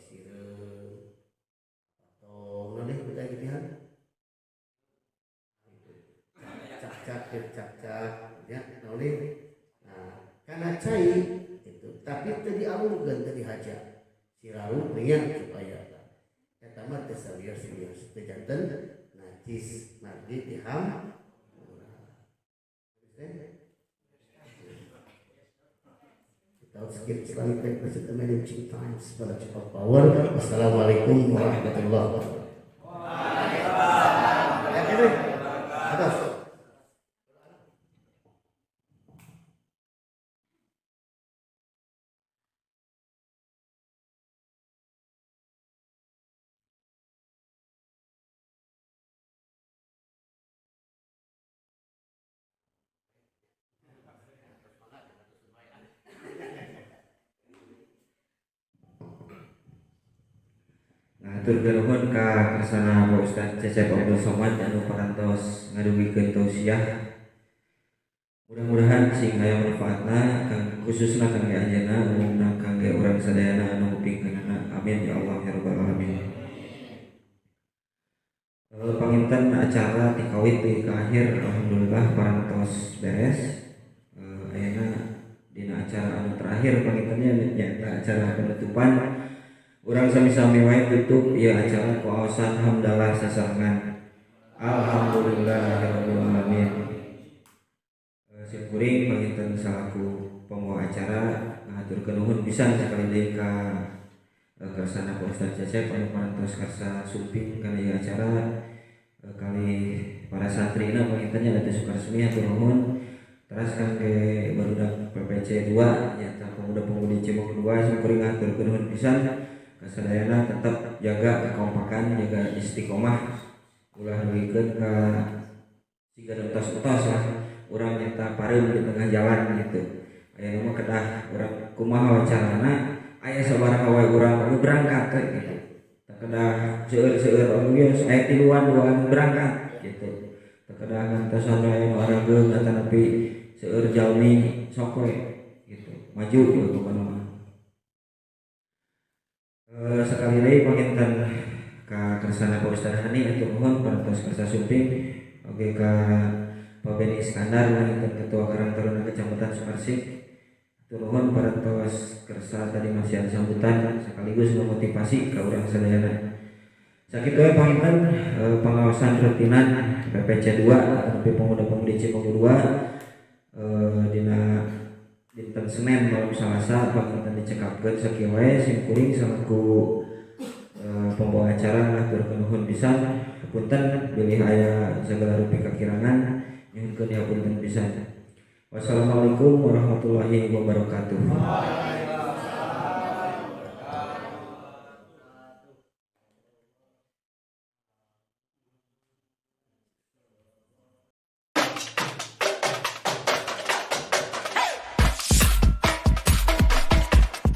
A: sireum atau nanti kita gitihan cak ya nanti karena cai itu tapi tadi dialungkeun tadi haja siraru niat supaya eta mah teu serius teu janten najis margi dihampura. Without skip Islamic breakfast at the managing times knowledge of power. Wassalamualaikum warahmatullahi wabarakatuh. Atas.
B: Atur nuhun ka kersana Pak Ustaz Cecep Abdul Somad anu parantos ngadugikeun tausiah. Mudah-mudahan sing aya manfaatna kang khususna kangge anjeunna umumna kangge urang sadayana anu ngupingkeunana. Amin ya Allah ya rabbal alamin. Panginten acara dikawit di akhir alhamdulillah parantos beres. Ayeuna dina acara anu terakhir pangintennya nyaeta acara penutupan. Urang sami-sami wae tutup ieu acara ku aosan hamdalah sasarengan. Alhamdulillahirabbil alamin. Simkuring panginten salaku pembawa acara ngaturkeun nuhun pisan sakali deui ka kersana Pak Ustaz Cecep anu parantos karsa sumping kana ieu acara kali para santrina pangintennya ada Sukaresmi hatur nuhun. Teras kangge barudak PPC 2 nyata pemuda-pemudi Cimok 2 simkuring ngaturkeun nuhun pisan. Kasadayana tetap jaga kekompakan, jaga istiqomah ulah duikeun ka siga entos-entos lah urang nyata pareum di tengah jalan gitu. Aya mah kedah urang kumaha wacarana aya sabaraha wae urang anu berangkat gitu. Kedah seueur-seueur omongnya saya tiluan berangkat gitu. Kedah ngantos aya nu arageung atanapi seueur jalmi sok we gitu. Maju ke mana. Sekali lagi panginten ka kersana Pak Ustaz Hani atuh nuhun parantos kersa suping oge ka Pak Beni Iskandar panginten Ketua Karang Taruna Kecamatan Sukarsik. Atuh nuhun parantos kersa tadi masihan sambutan sekaligus memotivasi ka urang sadayana. Sakitu we panginten pengawasan rutinan PPC 2 atau Pemuda-Pemudi Cimahi 2 dina dinten Senin malam Salasa panginten dicekapkeun sakieu wae simkuring selaku pembawa acara ngaturkeun nuhun pisan punten bilih aya sagala rupi kakirangan nyuhunkeun hapunten pisan. Wassalamualaikum warahmatullahi wabarakatuh.